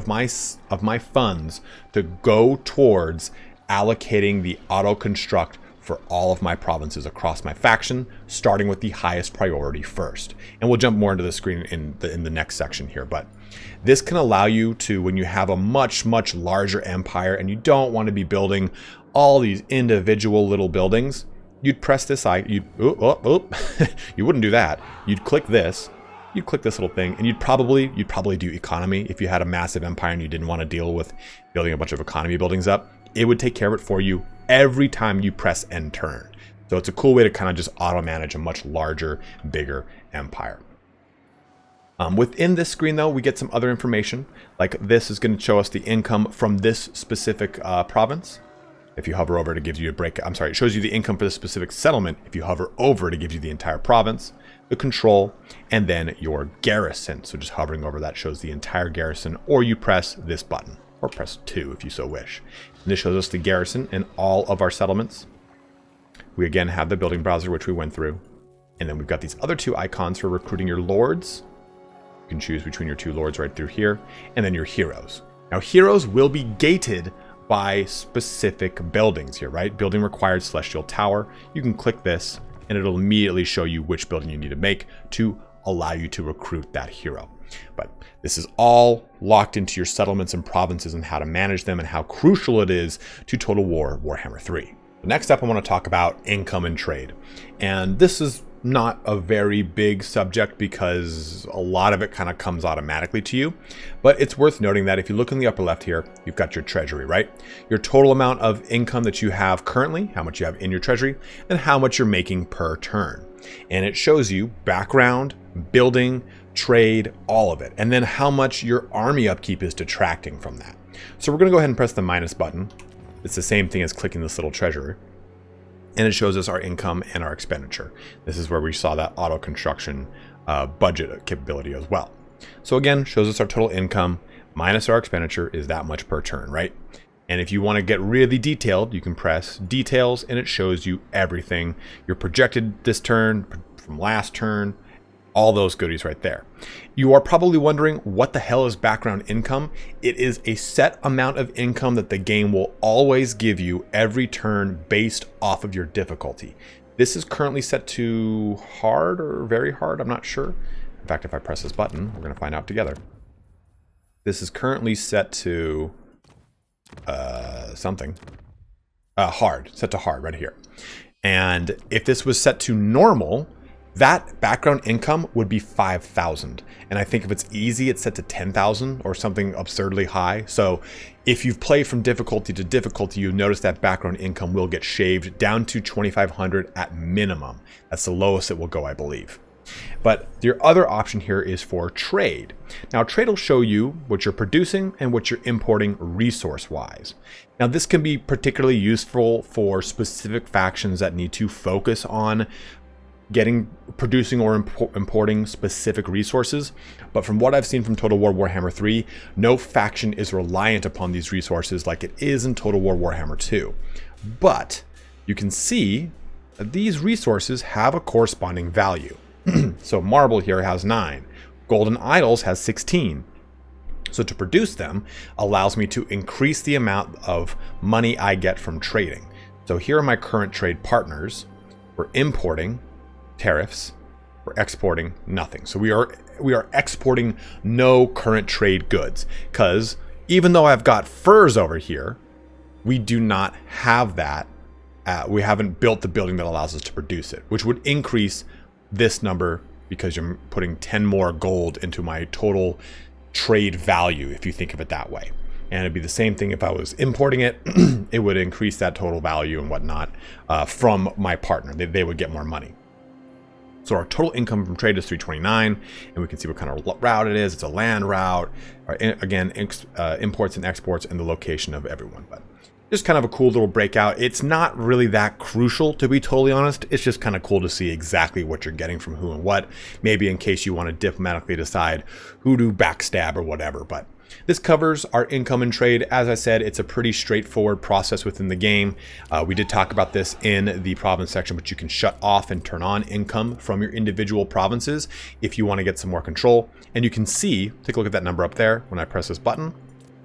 of my funds to go towards allocating the auto construct for all of my provinces across my faction, starting with the highest priority first. And we'll jump more into the screen in the next section here, but this can allow you to, when you have a much, much larger empire and you don't want to be building all these individual little buildings, you'd press this you wouldn't do that. You'd click this little thing, and you'd probably do economy. If you had a massive empire and you didn't want to deal with building a bunch of economy buildings up, it would take care of it for you every time you press end turn. So it's a cool way to kind of just auto manage a much larger, bigger empire. Within this screen though, we get some other information. Like this is going to show us the income from this specific province. If you hover over, it gives you a break. It shows you the income for the specific settlement. If you hover over, it gives you the entire province, the control, and then your garrison. So just hovering over that shows the entire garrison, or you press this button, or press 2 if you so wish. And this shows us the garrison and all of our settlements. We again have the building browser, which we went through. And then we've got these other 2 icons for recruiting your lords. You can choose between your 2 lords right through here, and then your heroes. Now, heroes will be gated by specific buildings here, right? Building required celestial tower. You can click this, and it'll immediately show you which building you need to make to allow you to recruit that hero. But this is all locked into your settlements and provinces and how to manage them and how crucial it is to Total War Warhammer 3. Next up, I want to talk about income and trade. And this is not a very big subject because a lot of it kind of comes automatically to you, but it's worth noting that if you look in the upper left here, you've got your treasury, right? Your total amount of income that you have currently, how much you have in your treasury, and how much you're making per turn. And it shows you background, building, trade, all of it, and then how much your army upkeep is detracting from that. So we're going to go ahead and press the minus button. It's the same thing as clicking this little treasury. And it shows us our income and our expenditure. This is where we saw that auto construction budget capability as well. So again, shows us our total income minus our expenditure is that much per turn, right? And if you want to get really detailed, you can press details and it shows you everything. Your projected this turn, from last turn, all those goodies right there. You are probably wondering what the hell is background income? It is a set amount of income that the game will always give you every turn based off of your difficulty. This is currently set to hard or very hard, I'm not sure. In fact, if I press this button, we're going to find out together. This is currently set to hard, set to hard right here. And if this was set to normal, that background income would be 5,000. And I think if it's easy, it's set to 10,000 or something absurdly high. So if you've played from difficulty to difficulty, you notice that background income will get shaved down to 2,500 at minimum. That's the lowest it will go, I believe. But your other option here is for trade. Now, trade will show you what you're producing and what you're importing resource-wise. Now, this can be particularly useful for specific factions that need to focus on producing or importing specific resources. But from what I've seen from Total War Warhammer 3, no faction is reliant upon these resources like it is in Total War Warhammer 2. But you can see that these resources have a corresponding value. So marble here has 9. Golden idols has 16. So to produce them allows me to increase the amount of money I get from trading. So here are my current trade partners. We're importing tariffs, we're exporting nothing. So we are exporting no current trade goods, because even though I've got furs over here, we do not have that. We haven't built the building that allows us to produce it, which would increase this number because you're putting 10 more gold into my total trade value, if you think of it that way. And it'd be the same thing if I was importing it. It would increase that total value and whatnot from my partner. They would get more money. So our total income from trade is 329, and we can see what kind of route it is. It's a land route. Again, imports and exports and the location of everyone. But just kind of a cool little breakout. It's not really that crucial, to be totally honest. It's just kind of cool to see exactly what you're getting from who and what. Maybe in case you want to diplomatically decide who to backstab or whatever. But this covers our income and trade. As I said, it's a pretty straightforward process within the game. We did talk about this in the province section, but you can shut off and turn on income from your individual provinces if you want to get some more control. And you can see, take a look at that number up there when I press this button,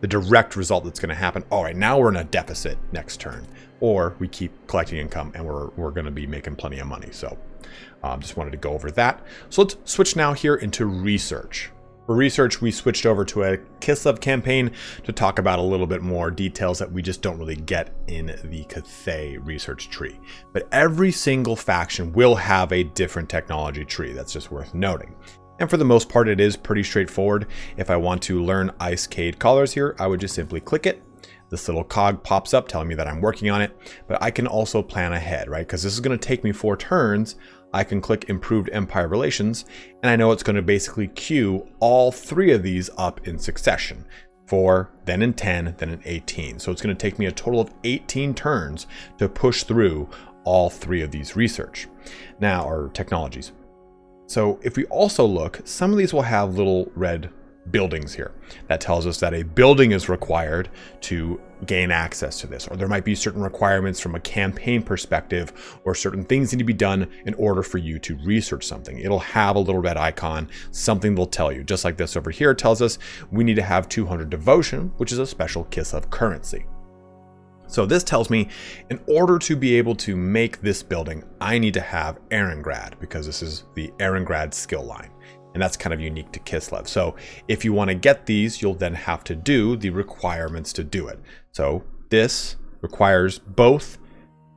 the direct result that's going to happen. All right, now we're in a deficit next turn, or we keep collecting income and we're going to be making plenty of money. So just wanted to go over that. So let's switch now here into research. For research, we switched over to a Kislev campaign to talk about a little bit more details that we just don't really get in the Cathay research tree. But every single faction will have a different technology tree. That's just worth noting. And for the most part, it is pretty straightforward. If I want to learn Ice Cade Collars here, I would just simply click it. This little cog pops up telling me that I'm working on it, but I can also plan ahead, right? Because this is going to take me 4 turns. I can click Improved Empire Relations, and I know it's going to basically queue all 3 of these up in succession. 4, then in 10, then in 18. So it's going to take me a total of 18 turns to push through all 3 of these research. Now, or technologies. So if we also look, some of these will have little red buildings here. That tells us that a building is required to gain access to this, or there might be certain requirements from a campaign perspective, or certain things need to be done in order for you to research something. It'll have a little red icon, something they'll tell you, just like this over here tells us we need to have 200 devotion, which is a special Kislev currency. So this tells me in order to be able to make this building, I need to have Erengrad, because this is the Erengrad skill line. and that's kind of unique to Kislev. So if you want to get these, you'll then have to do the requirements to do it. So this requires both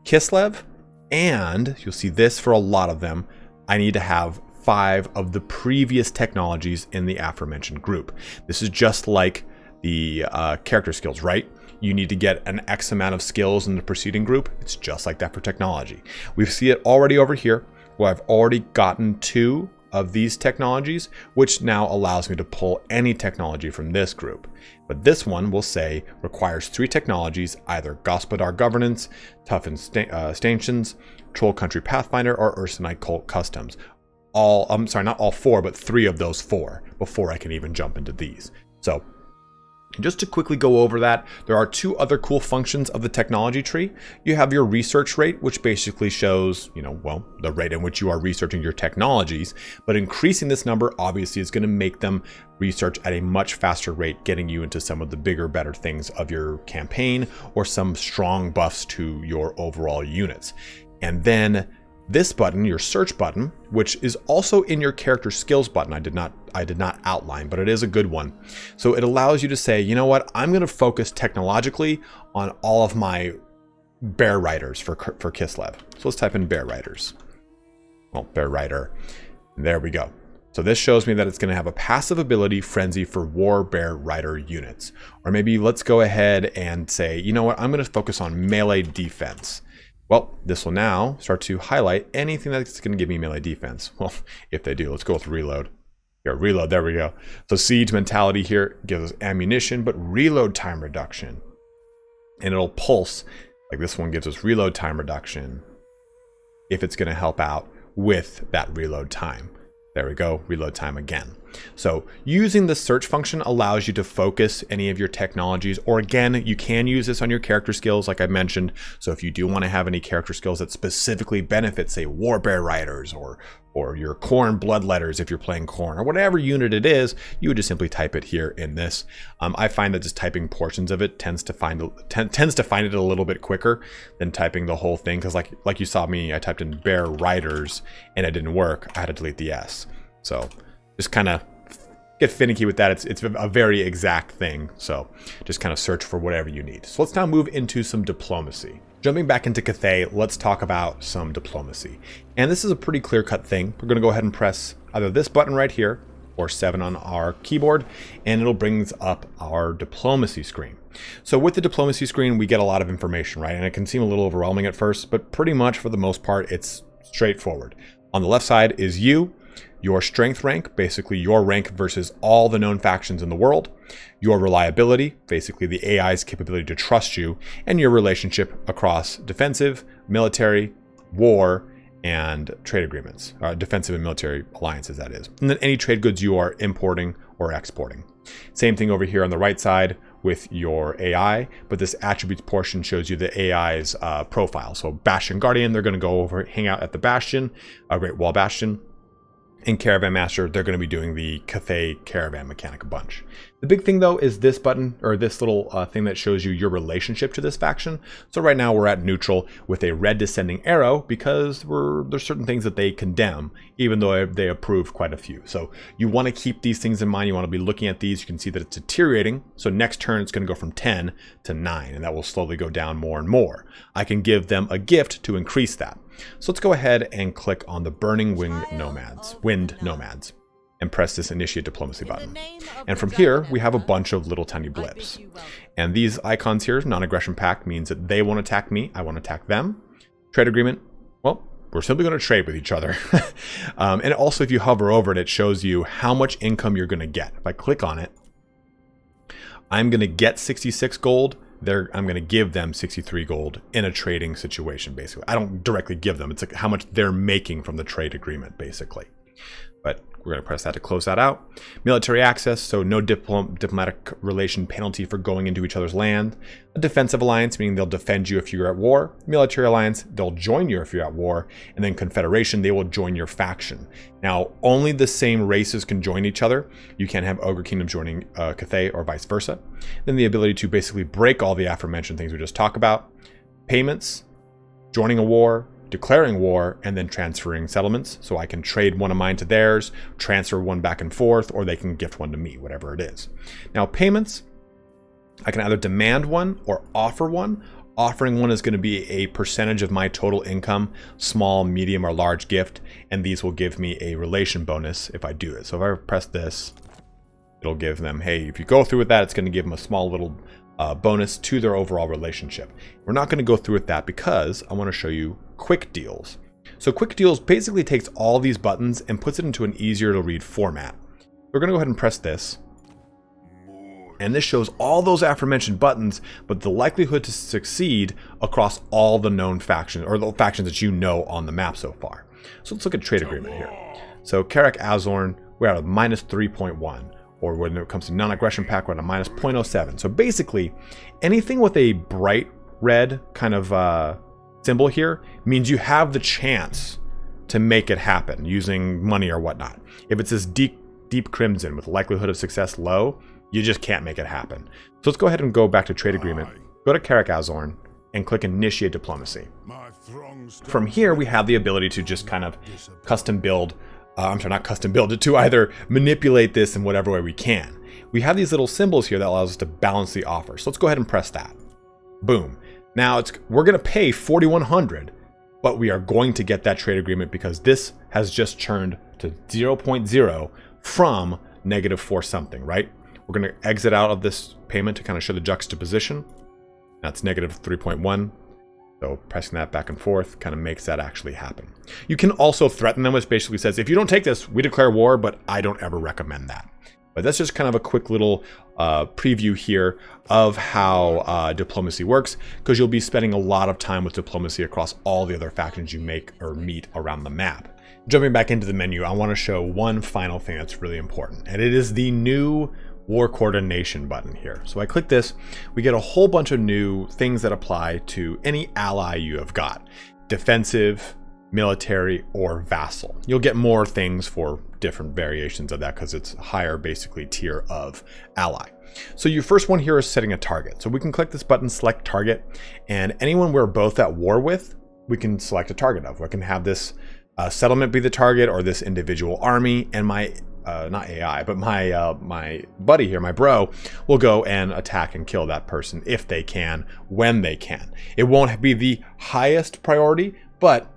Kislev, and you'll see this for a lot of them, I need to have 5 of the previous technologies in the aforementioned group. This is just like the character skills, right? You need to get an X amount of skills in the preceding group. It's just like that for technology. We see it already over here, where I've already gotten 2 of these technologies, which now allows me to pull any technology from this group. But this one will say requires 3 technologies, either Gospodar Governance, Toughened Stanchions, Troll Country Pathfinder, or Ursunite Cult Customs. I'm sorry, not all 4, but 3 of those 4 before I can even jump into these. So just to quickly go over that, there are 2 other cool functions of the technology tree. You have your research rate, which basically shows, the rate in which you are researching your technologies, but increasing this number obviously is going to make them research at a much faster rate, getting you into some of the bigger, better things of your campaign or some strong buffs to your overall units. And then this button, your search button, which is also in your character skills button, I did not outline, but it is a good one. So it allows you to say, you know what, I'm going to focus technologically on all of my bear riders for Kislev. So let's type in bear riders. Well, bear rider. There we go. So this shows me that it's going to have a passive ability frenzy for war bear rider units. Or maybe let's go ahead and say, you know what, I'm going to focus on melee defense. Well, this will now start to highlight anything that's going to give me melee defense. Well, if they do, let's go with reload. Here, reload, there we go. So siege mentality here gives us ammunition, but reload time reduction. And it'll pulse, like this one gives us reload time reduction, if it's going to help out with that reload time. There we go, reload time again. So using the search function allows you to focus any of your technologies, or again, you can use this on your character skills like I mentioned. So if you do want to have any character skills that specifically benefit, say, Warbear Riders or your Khorne Bloodletters if you're playing Khorne, or whatever unit it is, you would just simply type it here in this. I find that just typing portions of it tends to find it a little bit quicker than typing the whole thing, because like you saw me, I typed in Bear Riders and it didn't work. I had to delete the S. So just kind of get finicky with that. It's a very exact thing. So just kind of search for whatever you need. So let's now move into some diplomacy. Jumping back into Cathay, let's talk about some diplomacy. And this is a pretty clear-cut thing. We're going to go ahead and press either this button right here or 7 on our keyboard, and it'll bring up our diplomacy screen. So with the diplomacy screen, we get a lot of information, right? And it can seem a little overwhelming at first, but pretty much for the most part, it's straightforward. On the left side is you, your strength rank, basically your rank versus all the known factions in the world, your reliability, basically the AI's capability to trust you, and your relationship across defensive, military, war, and trade agreements, defensive and military alliances, that is. And then any trade goods you are importing or exporting. Same thing over here on the right side with your AI, but this attributes portion shows you the AI's profile. So Bastion Guardian, they're going to go over, hang out at the Bastion, Great Wall Bastion. In Caravan Master, they're going to be doing the Cathay Caravan mechanic a bunch. The big thing though is this button, or this little thing that shows you your relationship to this faction. So right now we're at neutral with a red descending arrow because there's certain things that they condemn, even though they approve quite a few. So you want to keep these things in mind. You want to be looking at these. You can see that it's deteriorating. So next turn it's going to go from 10 to 9, and that will slowly go down more and more. I can give them a gift to increase that. So let's go ahead and click on the Burning Wind Nomads, and press this Initiate Diplomacy button. And from here, we have a bunch of little tiny blips. And these icons here, non-aggression pact, means that they won't attack me, I won't attack them. Trade agreement, well, we're simply going to trade with each other. And also, if you hover over it, it shows you how much income you're going to get. If I click on it, I'm going to get 66 gold. I'm going to give them 63 gold in a trading situation, basically. I don't directly give them. It's like how much they're making from the trade agreement, basically. But we're going to press that to close that out. Military access, so no diplomatic relation penalty for going into each other's land. A defensive alliance, meaning they'll defend you if you're at war. Military alliance, they'll join you if you're at war. And then confederation, they will join your faction. Now, only the same races can join each other. You can't have Ogre Kingdom joining Cathay or vice versa. Then the ability to basically break all the aforementioned things we just talked about. Payments, joining a war, declaring war and then transferring settlements. So I can trade one of mine to theirs, transfer one back and forth, or they can gift one to me, whatever it is. Now payments, I can either demand one or offer one. Offering one is going to be a percentage of my total income, small, medium, or large gift, and these will give me a relation bonus if I do it. So if I press this, it'll give them, hey, if you go through with that, it's going to give them a small little bonus to their overall relationship. We're not going to go through with that because I want to show you quick deals. So quick deals basically takes all these buttons and puts it into an easier to read format. We're going to go ahead and press this. And this shows all those aforementioned buttons, but the likelihood to succeed across all the known factions, or the factions that you know on the map so far. So let's look at trade agreement here. So Karak Azorn, we're at a minus 3.1, or when it comes to non-aggression pact, we're at a minus 0.07. So basically, anything with a bright red kind of symbol here means you have the chance to make it happen using money or whatnot. If it says deep crimson with likelihood of success low, you just can't make it happen. So let's go ahead and go back to trade agreement, go to Karak Azorn, and click initiate diplomacy. From here, we have the ability to just kind of custom build, not custom build it, to either manipulate this in whatever way we can. We have these little symbols here that allows us to balance the offer. So let's go ahead and press that. Boom. Now we're going to pay 4,100, but we are going to get that trade agreement because this has just churned to 0.0 from -4 something, right? We're going to exit out of this payment to kind of show the juxtaposition. That's -3.1. So pressing that back and forth kind of makes that actually happen. You can also threaten them, which basically says, if you don't take this, we declare war, but I don't ever recommend that. But that's just kind of a quick little preview here of how diplomacy works, because you'll be spending a lot of time with diplomacy across all the other factions you make or meet around the map. Jumping back into the menu, I want to show one final thing that's really important, and it is the new war coordination button here. So I click this, we get a whole bunch of new things that apply to any ally you have got. Defensive, military, or vassal. You'll get more things for different variations of that because it's a higher basically tier of ally. So your first one here is setting a target. So we can click this button, select target, and anyone we're both at war with, we can select a target of. We can have this settlement be the target, or this individual army, and my not AI, but my buddy here, my bro, will go and attack and kill that person if they can, when they can. It won't be the highest priority, but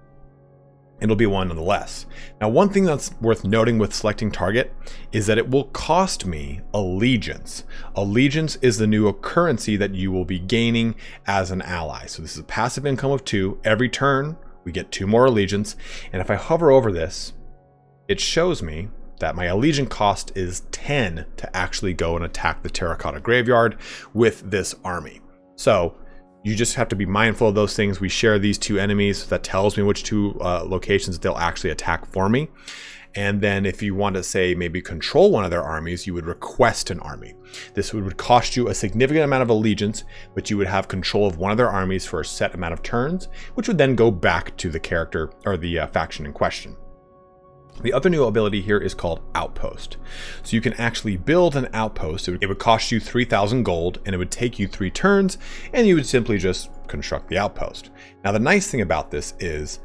it'll be one nonetheless. Now, one thing that's worth noting with selecting target is that it will cost me allegiance. Allegiance is the new currency that you will be gaining as an ally. So this is a passive income of 2. Every turn, we get 2 more allegiance. And if I hover over this, it shows me that my allegiance cost is 10 to actually go and attack the terracotta graveyard with this army. So you just have to be mindful of those things. We share these 2 enemies. That tells me which 2 locations they'll actually attack for me. And then if you want to say maybe control one of their armies, you would request an army. This would cost you a significant amount of allegiance, but you would have control of one of their armies for a set amount of turns, which would then go back to the character or the faction in question. The other new ability here is called Outpost. So you can actually build an outpost. It would cost you 3,000 gold, and it would take you 3 turns, and you would simply just construct the outpost. Now, the nice thing about this is,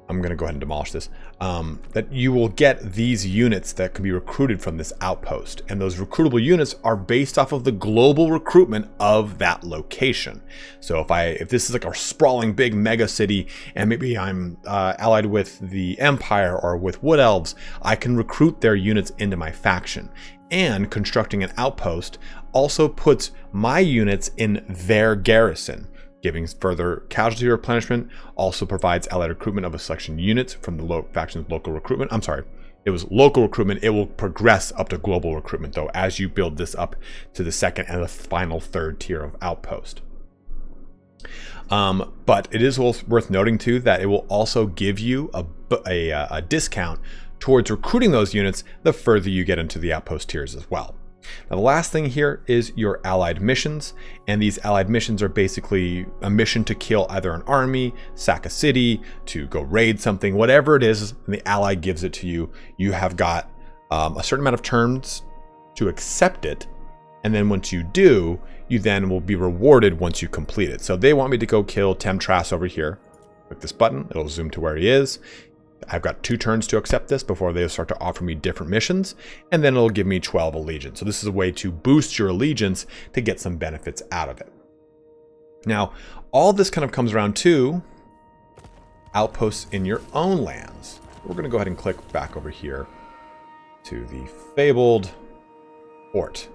I'm going to go ahead and demolish this, that you will get these units that can be recruited from this outpost. And those recruitable units are based off of the global recruitment of that location. So if this is like a sprawling big mega city, and maybe I'm allied with the Empire or with Wood Elves, I can recruit their units into my faction. And constructing an outpost also puts my units in their garrison, giving further casualty replenishment, also provides allied recruitment of a selection units from the faction's local recruitment. I'm sorry, it was local recruitment. It will progress up to global recruitment, though, as you build this up to the second and the final 3rd tier of outpost. But it is worth noting, too, that it will also give you a discount towards recruiting those units the further you get into the outpost tiers as well. Now, the last thing here is your allied missions, and these allied missions are basically a mission to kill either an army, sack a city, to go raid something, whatever it is, and the ally gives it to you. You have got a certain amount of turns to accept it, and then once you do, you then will be rewarded once you complete it. So they want me to go kill Temtras over here. Click this button, it'll zoom to where he is. I've got 2 turns to accept this before they start to offer me different missions, and then it'll give me 12 allegiance. So this is a way to boost your allegiance to get some benefits out of it. Now, all this kind of comes around to outposts in your own lands. We're going to go ahead and click back over here to the fabled port,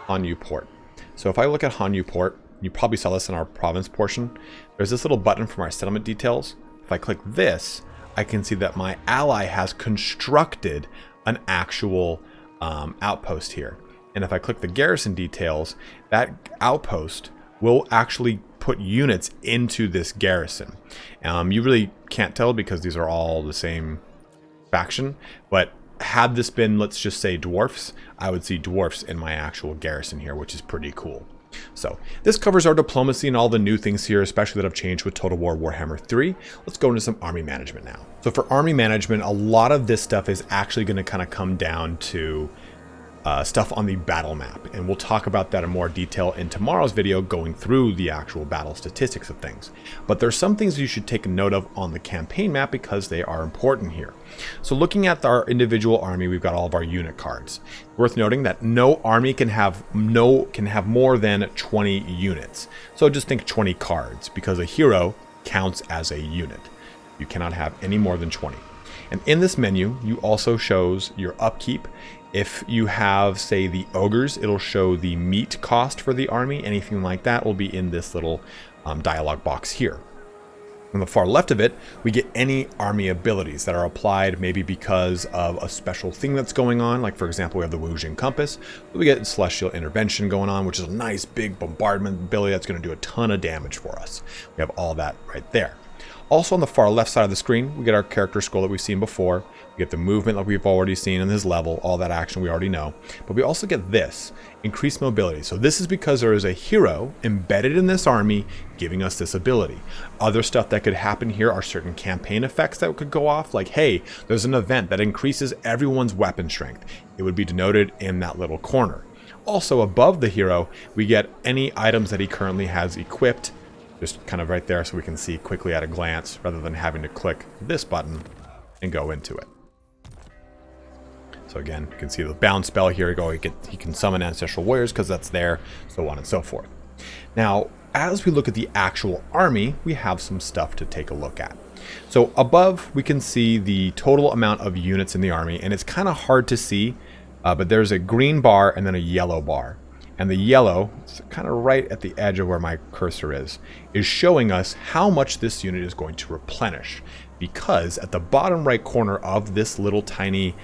Hanyu port. So if I look at Hanyu port, you probably saw this in our province portion. There's this little button from our settlement details. If I click this, I can see that my ally has constructed an actual outpost here. And if I click the garrison details, that outpost will actually put units into this garrison. You really can't tell because these are all the same faction, but had this been, let's just say, dwarfs, I would see dwarfs in my actual garrison here, which is pretty cool. So this covers our diplomacy and all the new things here, especially that have changed with Total War Warhammer 3. Let's go into some army management now. So for army management, a lot of this stuff is actually going to kind of come down to stuff on the battle map, and we'll talk about that in more detail in tomorrow's video, going through the actual battle statistics of things. But there's some things you should take a note of on the campaign map because they are important here. So looking at our individual army, we've got all of our unit cards. Worth noting that no army can have more than 20 units. So just think 20 cards, because a hero counts as a unit. You cannot have any more than 20. And in this menu, you also shows your upkeep. If you have, say, the ogres, it'll show the meat cost for the army. Anything like that will be in this little dialog box here. On the far left of it, we get any army abilities that are applied, maybe because of a special thing that's going on. Like, for example, we have the Wujing Compass. We get Celestial Intervention going on, which is a nice big bombardment ability that's going to do a ton of damage for us. We have all that right there. Also on the far left side of the screen, we get our character scroll that we've seen before. We get the movement like we've already seen in this level, all that action we already know. But we also get this, increased mobility. So this is because there is a hero embedded in this army giving us this ability. Other stuff that could happen here are certain campaign effects that could go off, like, hey, there's an event that increases everyone's weapon strength. It would be denoted in that little corner. Also above the hero, we get any items that he currently has equipped, just kind of right there so we can see quickly at a glance rather than having to click this button and go into it. So again, you can see the bound spell here. He can summon ancestral warriors because that's there, so on and so forth. Now, as we look at the actual army, we have some stuff to take a look at. So above, we can see the total amount of units in the army, and it's kind of hard to see, but there's a green bar and then a yellow bar. And the yellow, it's kind of right at the edge of where my cursor is showing us how much this unit is going to replenish. Because at the bottom right corner of this little tiny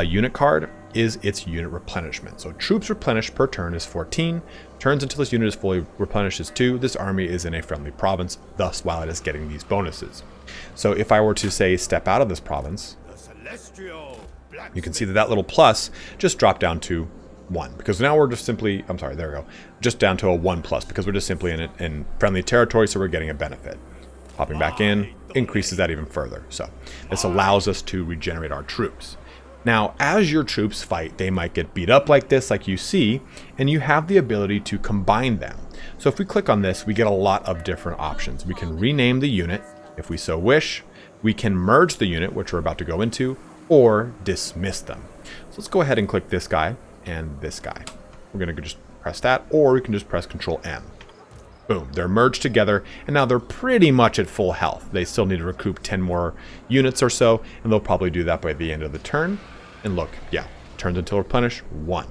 unit card is its unit replenishment. So troops replenished per turn is 14. Turns until this unit is fully replenished is 2. This army is in a friendly province, thus while it is getting these bonuses. So if I were to say step out of this province, you can see that little plus just dropped down to 1, because now we're just simply, I'm sorry, there we go, just down to a 1+ because we're just simply in friendly territory, so we're getting a benefit. Popping back in increases that even further. So this allows us to regenerate our troops. Now, as your troops fight, they might get beat up like this, like you see, and you have the ability to combine them. So if we click on this, we get a lot of different options. We can rename the unit if we so wish. We can merge the unit, which we're about to go into, or dismiss them. So let's go ahead and click this guy and this guy. We're going to just press that, or we can just press Control M. Boom, they're merged together, and now they're pretty much at full health. They still need to recoup 10 more units or so, and they'll probably do that by the end of the turn. And look, yeah, turns until replenished 1.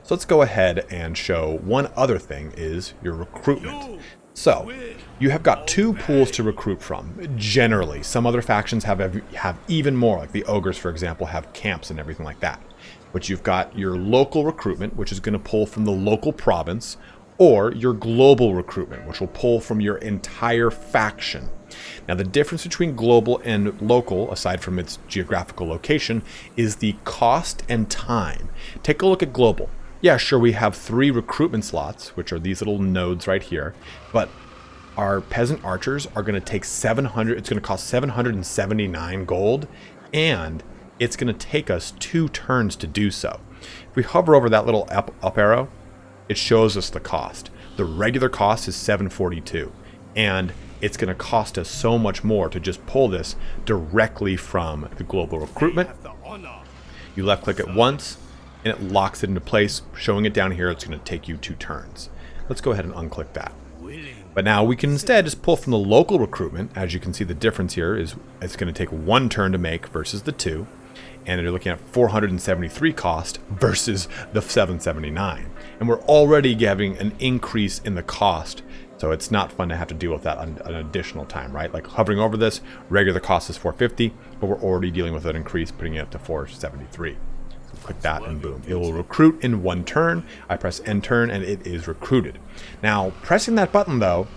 So let's go ahead and show one other thing is your recruitment. So you have got 2 pools to recruit from. Generally, some other factions have even more, like the ogres, for example, have camps and everything like that. But you've got your local recruitment, which is going to pull from the local province, or your global recruitment, which will pull from your entire faction. Now, the difference between global and local, aside from its geographical location, is the cost and time. Take a look at global. Yeah, sure, we have 3 recruitment slots, which are these little nodes right here, but our peasant archers are going to take 700, it's going to cost 779 gold, and it's going to take us 2 turns to do so. If we hover over that little up arrow, it shows us the cost. The regular cost is 742, and it's going to cost us so much more to just pull this directly from the global recruitment. You left click it once and it locks it into place, showing it down here. It's going to take you 2 turns. Let's go ahead and unclick that. But now we can instead just pull from the local recruitment. As you can see, the difference here is it's going to take 1 turn to make versus the 2. And you're looking at 473 cost versus the 779. And we're already having an increase in the cost. So it's not fun to have to deal with that an additional time, right? Like hovering over this, regular cost is 450, but we're already dealing with an increase, putting it up to 473. So click that and boom, it will recruit in 1 turn. I press end turn and it is recruited. Now, pressing that button though,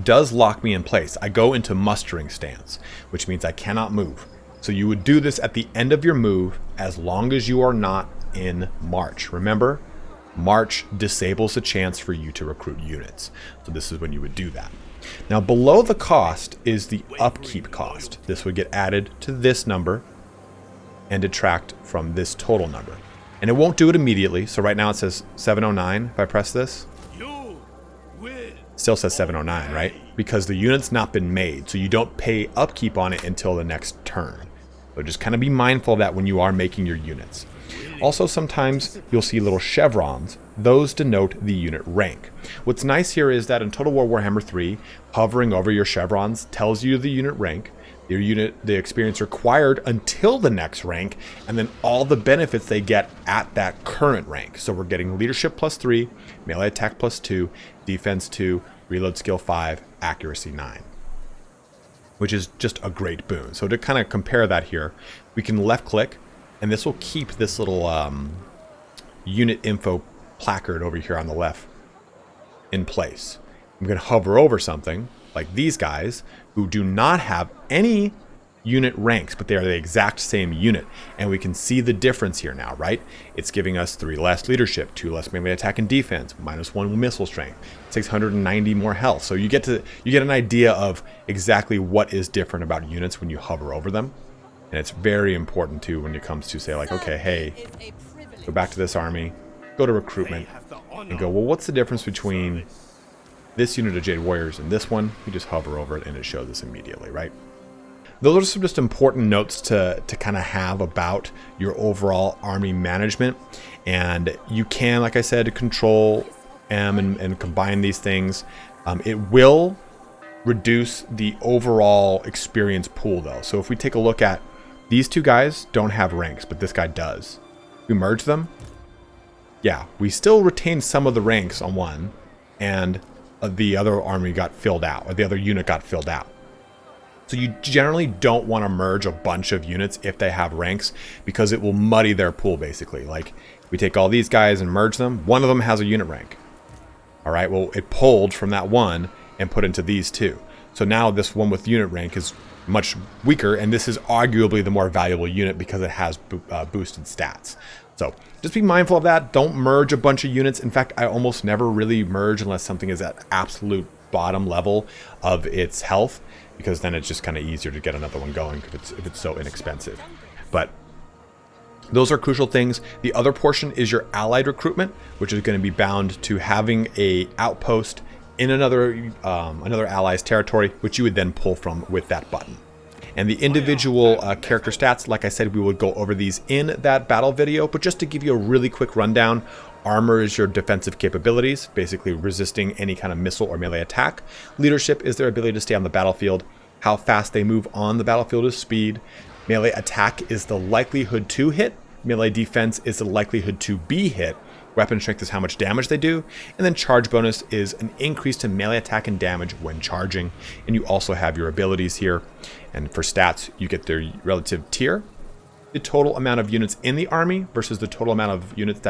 does lock me in place. I go into mustering stance, which means I cannot move. So you would do this at the end of your move as long as you are not in March. Remember, March disables the chance for you to recruit units. So this is when you would do that. Now below the cost is the upkeep cost. This would get added to this number and detract from this total number. And it won't do it immediately. So right now it says 709. If I press this, still says 709, right? Because the unit's not been made. So you don't pay upkeep on it until the next turn. So just kind of be mindful of that when you are making your units. Also, sometimes you'll see little chevrons. Those denote the unit rank. What's nice here is that in Total War Warhammer 3, hovering over your chevrons tells you the unit rank, your unit, the experience required until the next rank, and then all the benefits they get at that current rank. So we're getting leadership +3, melee attack +2, defense 2, reload skill 5, accuracy 9. Which is just a great boon. So to kind of compare that here, we can left click, and this will keep this little unit info placard over here on the left in place. I'm going to hover over something like these guys who do not have any unit ranks, but they are the exact same unit. And we can see the difference here now, right? It's giving us 3 less leadership, 2 less melee attack and defense, -1 missile strength, 690 more health. So you get an idea of exactly what is different about units when you hover over them. And it's very important too when it comes to say like, okay, hey, go back to this army, go to recruitment, and go, well, what's the difference between this unit of Jade Warriors and this one? You just hover over it and it shows us immediately, right? Those are some just important notes to kind of have about your overall army management. And you can, like I said, control M and combine these things. It will reduce the overall experience pool though. So if we take a look at these 2 guys don't have ranks, but this guy does. We merge them. Yeah, we still retain some of the ranks on one, and the other army got filled out, or the other unit got filled out. So you generally don't want to merge a bunch of units if they have ranks, because it will muddy their pool basically. Like we take all these guys and merge them, one of them has a unit rank. All right, well, it pulled from that one and put into these 2. So now this one with unit rank is much weaker, and this is arguably the more valuable unit because it has boosted stats. So just be mindful of that. Don't merge a bunch of units. In fact, I almost never really merge unless something is at absolute bottom level of its health, because then it's just kind of easier to get another one going if it's so inexpensive. But those are crucial things. The other portion is your allied recruitment, which is going to be bound to having a outpost in another ally's territory, which you would then pull from with that button. And the individual character stats, like I said, we would go over these in that battle video, but just to give you a really quick rundown, armor is your defensive capabilities, basically resisting any kind of missile or melee attack. Leadership is their ability to stay on the battlefield. How fast they move on the battlefield is speed. Melee attack is the likelihood to hit. Melee defense is the likelihood to be hit. Weapon strength is how much damage they do. And then charge bonus is an increase to melee attack and damage when charging. And you also have your abilities here. And for stats, you get their relative tier, the total amount of units in the army versus the total amount of units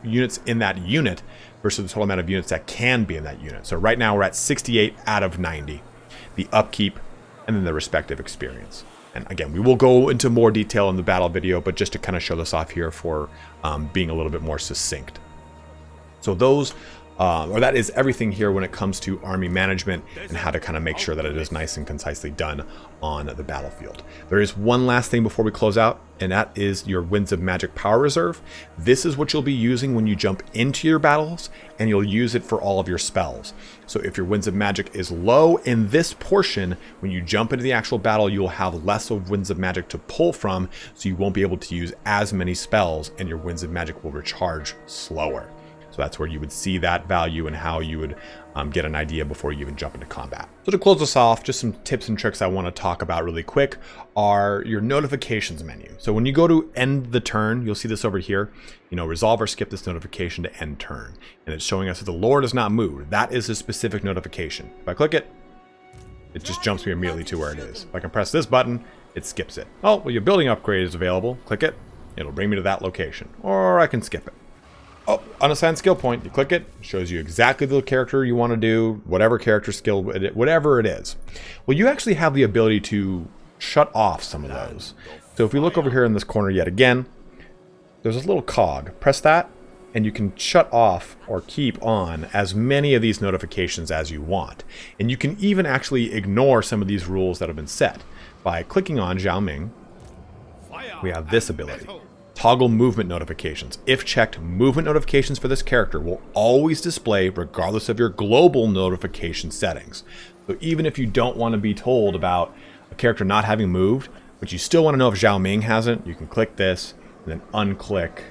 units in that unit versus the total amount of units that can be in that unit. So right now we're at 68 out of 90. The upkeep and then the respective experience. And again, we will go into more detail in the battle video, but just to kind of show this off here for being a little bit more succinct. So those or that is everything here when it comes to army management and how to kind of make sure that it is nice and concisely done on the battlefield. There is one last thing before we close out, and that is your Winds of Magic Power Reserve. This is what you'll be using when you jump into your battles, and you'll use it for all of your spells. So if your Winds of Magic is low in this portion, when you jump into the actual battle, you'll have less of Winds of Magic to pull from, so you won't be able to use as many spells, and your Winds of Magic will recharge slower. So that's where you would see that value and how you would get an idea before you even jump into combat. So to close us off, just some tips and tricks I want to talk about really quick are your notifications menu. So when you go to end the turn, you'll see this over here, resolve or skip this notification to end turn. And it's showing us that the Lord is not moved. That is a specific notification. If I click it, it just jumps me immediately to where it is. If I can press this button, it skips it. Oh, well, your building upgrade is available. Click it. It'll bring me to that location. Or I can skip it. Oh, unassigned skill point. You click it, shows you exactly the character you want to do, whatever character skill, whatever it is. Well, you actually have the ability to shut off some of those. So if we look over here in this corner yet again, there's this little cog. Press that, and you can shut off or keep on as many of these notifications as you want. And you can even actually ignore some of these rules that have been set. By clicking on Zhao Ming, we have this ability. Toggle movement notifications. If checked, movement notifications for this character will always display regardless of your global notification settings. So even if you don't want to be told about a character not having moved, but you still want to know if Zhao Ming hasn't, you can click this and then unclick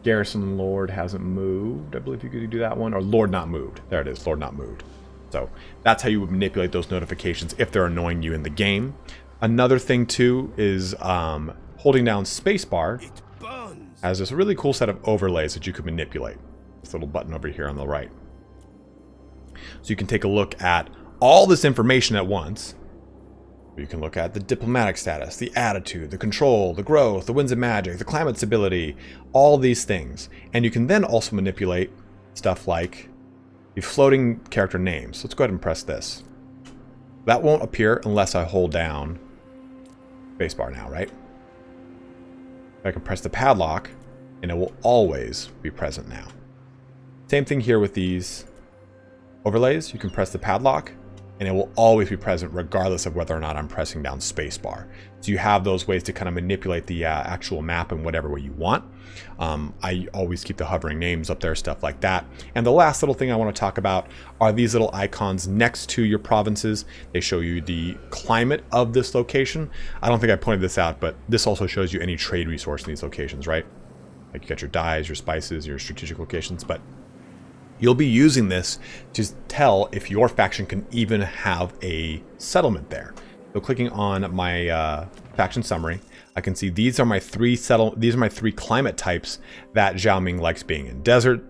Garrison Lord hasn't moved. I believe you could do that one. Or Lord not moved. There it is, Lord not moved. So that's how you would manipulate those notifications if they're annoying you in the game. Another thing too is holding down spacebar has this really cool set of overlays that you can manipulate. This little button over here on the right. So you can take a look at all this information at once. You can look at the diplomatic status, the attitude, the control, the growth, the winds of magic, the climate stability, all these things. And you can then also manipulate stuff like the floating character names. Let's go ahead and press this. That won't appear unless I hold down spacebar now, right? I can press the padlock and it will always be present now. Same thing here with these overlays. You can press the padlock and it will always be present regardless of whether or not I'm pressing down spacebar. So you have those ways to kind of manipulate the actual map in whatever way you want. I always keep the hovering names up there, stuff like that. And the last little thing I want to talk about are these little icons next to your provinces. They show you the climate of this location. I don't think I pointed this out, but this also shows you any trade resource in these locations, right? Like you got your dyes, your spices, your strategic locations, but you'll be using this to tell if your faction can even have a settlement there. So clicking on my faction summary, I can see these are my three climate types that Zhao Ming likes being in: desert,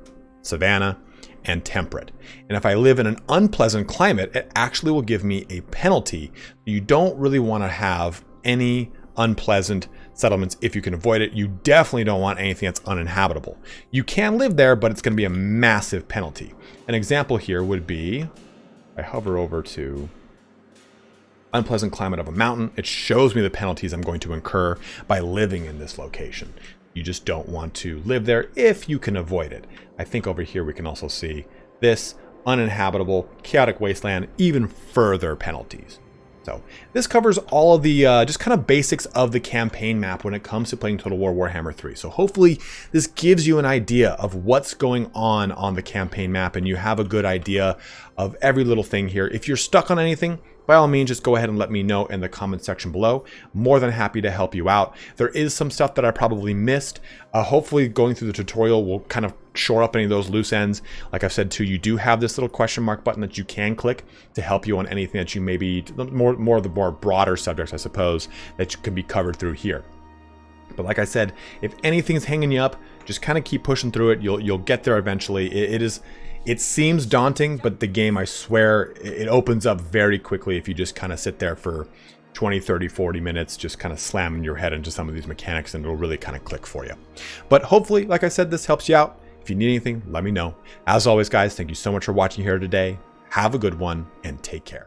savanna, and temperate. And if I live in an unpleasant climate, it actually will give me a penalty. You don't really want to have any unpleasant settlements if you can avoid it. You definitely don't want anything that's uninhabitable. You can live there, but it's going to be a massive penalty. An example here would be, I hover over to unpleasant climate of a mountain. It shows me the penalties I'm going to incur by living in this location. You just don't want to live there if you can avoid it. I think over here we can also see this uninhabitable, chaotic wasteland, even further penalties. So this covers all of the just kind of basics of the campaign map when it comes to playing Total War Warhammer 3. So hopefully this gives you an idea of what's going on the campaign map, and you have a good idea of every little thing here. If you're stuck on anything, by all means, just go ahead and let me know in the comment section below. More than happy to help you out. There is some stuff that I probably missed. Hopefully going through the tutorial will kind of shore up any of those loose ends. Like I've said too, you do have this little question mark button that you can click to help you on anything that you may be, more of the more broader subjects, I suppose, that can be covered through here. But like I said, if anything's hanging you up, just kind of keep pushing through it. You'll get there eventually. It seems daunting, but the game, I swear, it opens up very quickly if you just kind of sit there for 20, 30, 40 minutes, just kind of slamming your head into some of these mechanics, and it'll really kind of click for you. But hopefully, like I said, this helps you out. If you need anything, let me know. As always, guys, thank you so much for watching here today. Have a good one, and take care.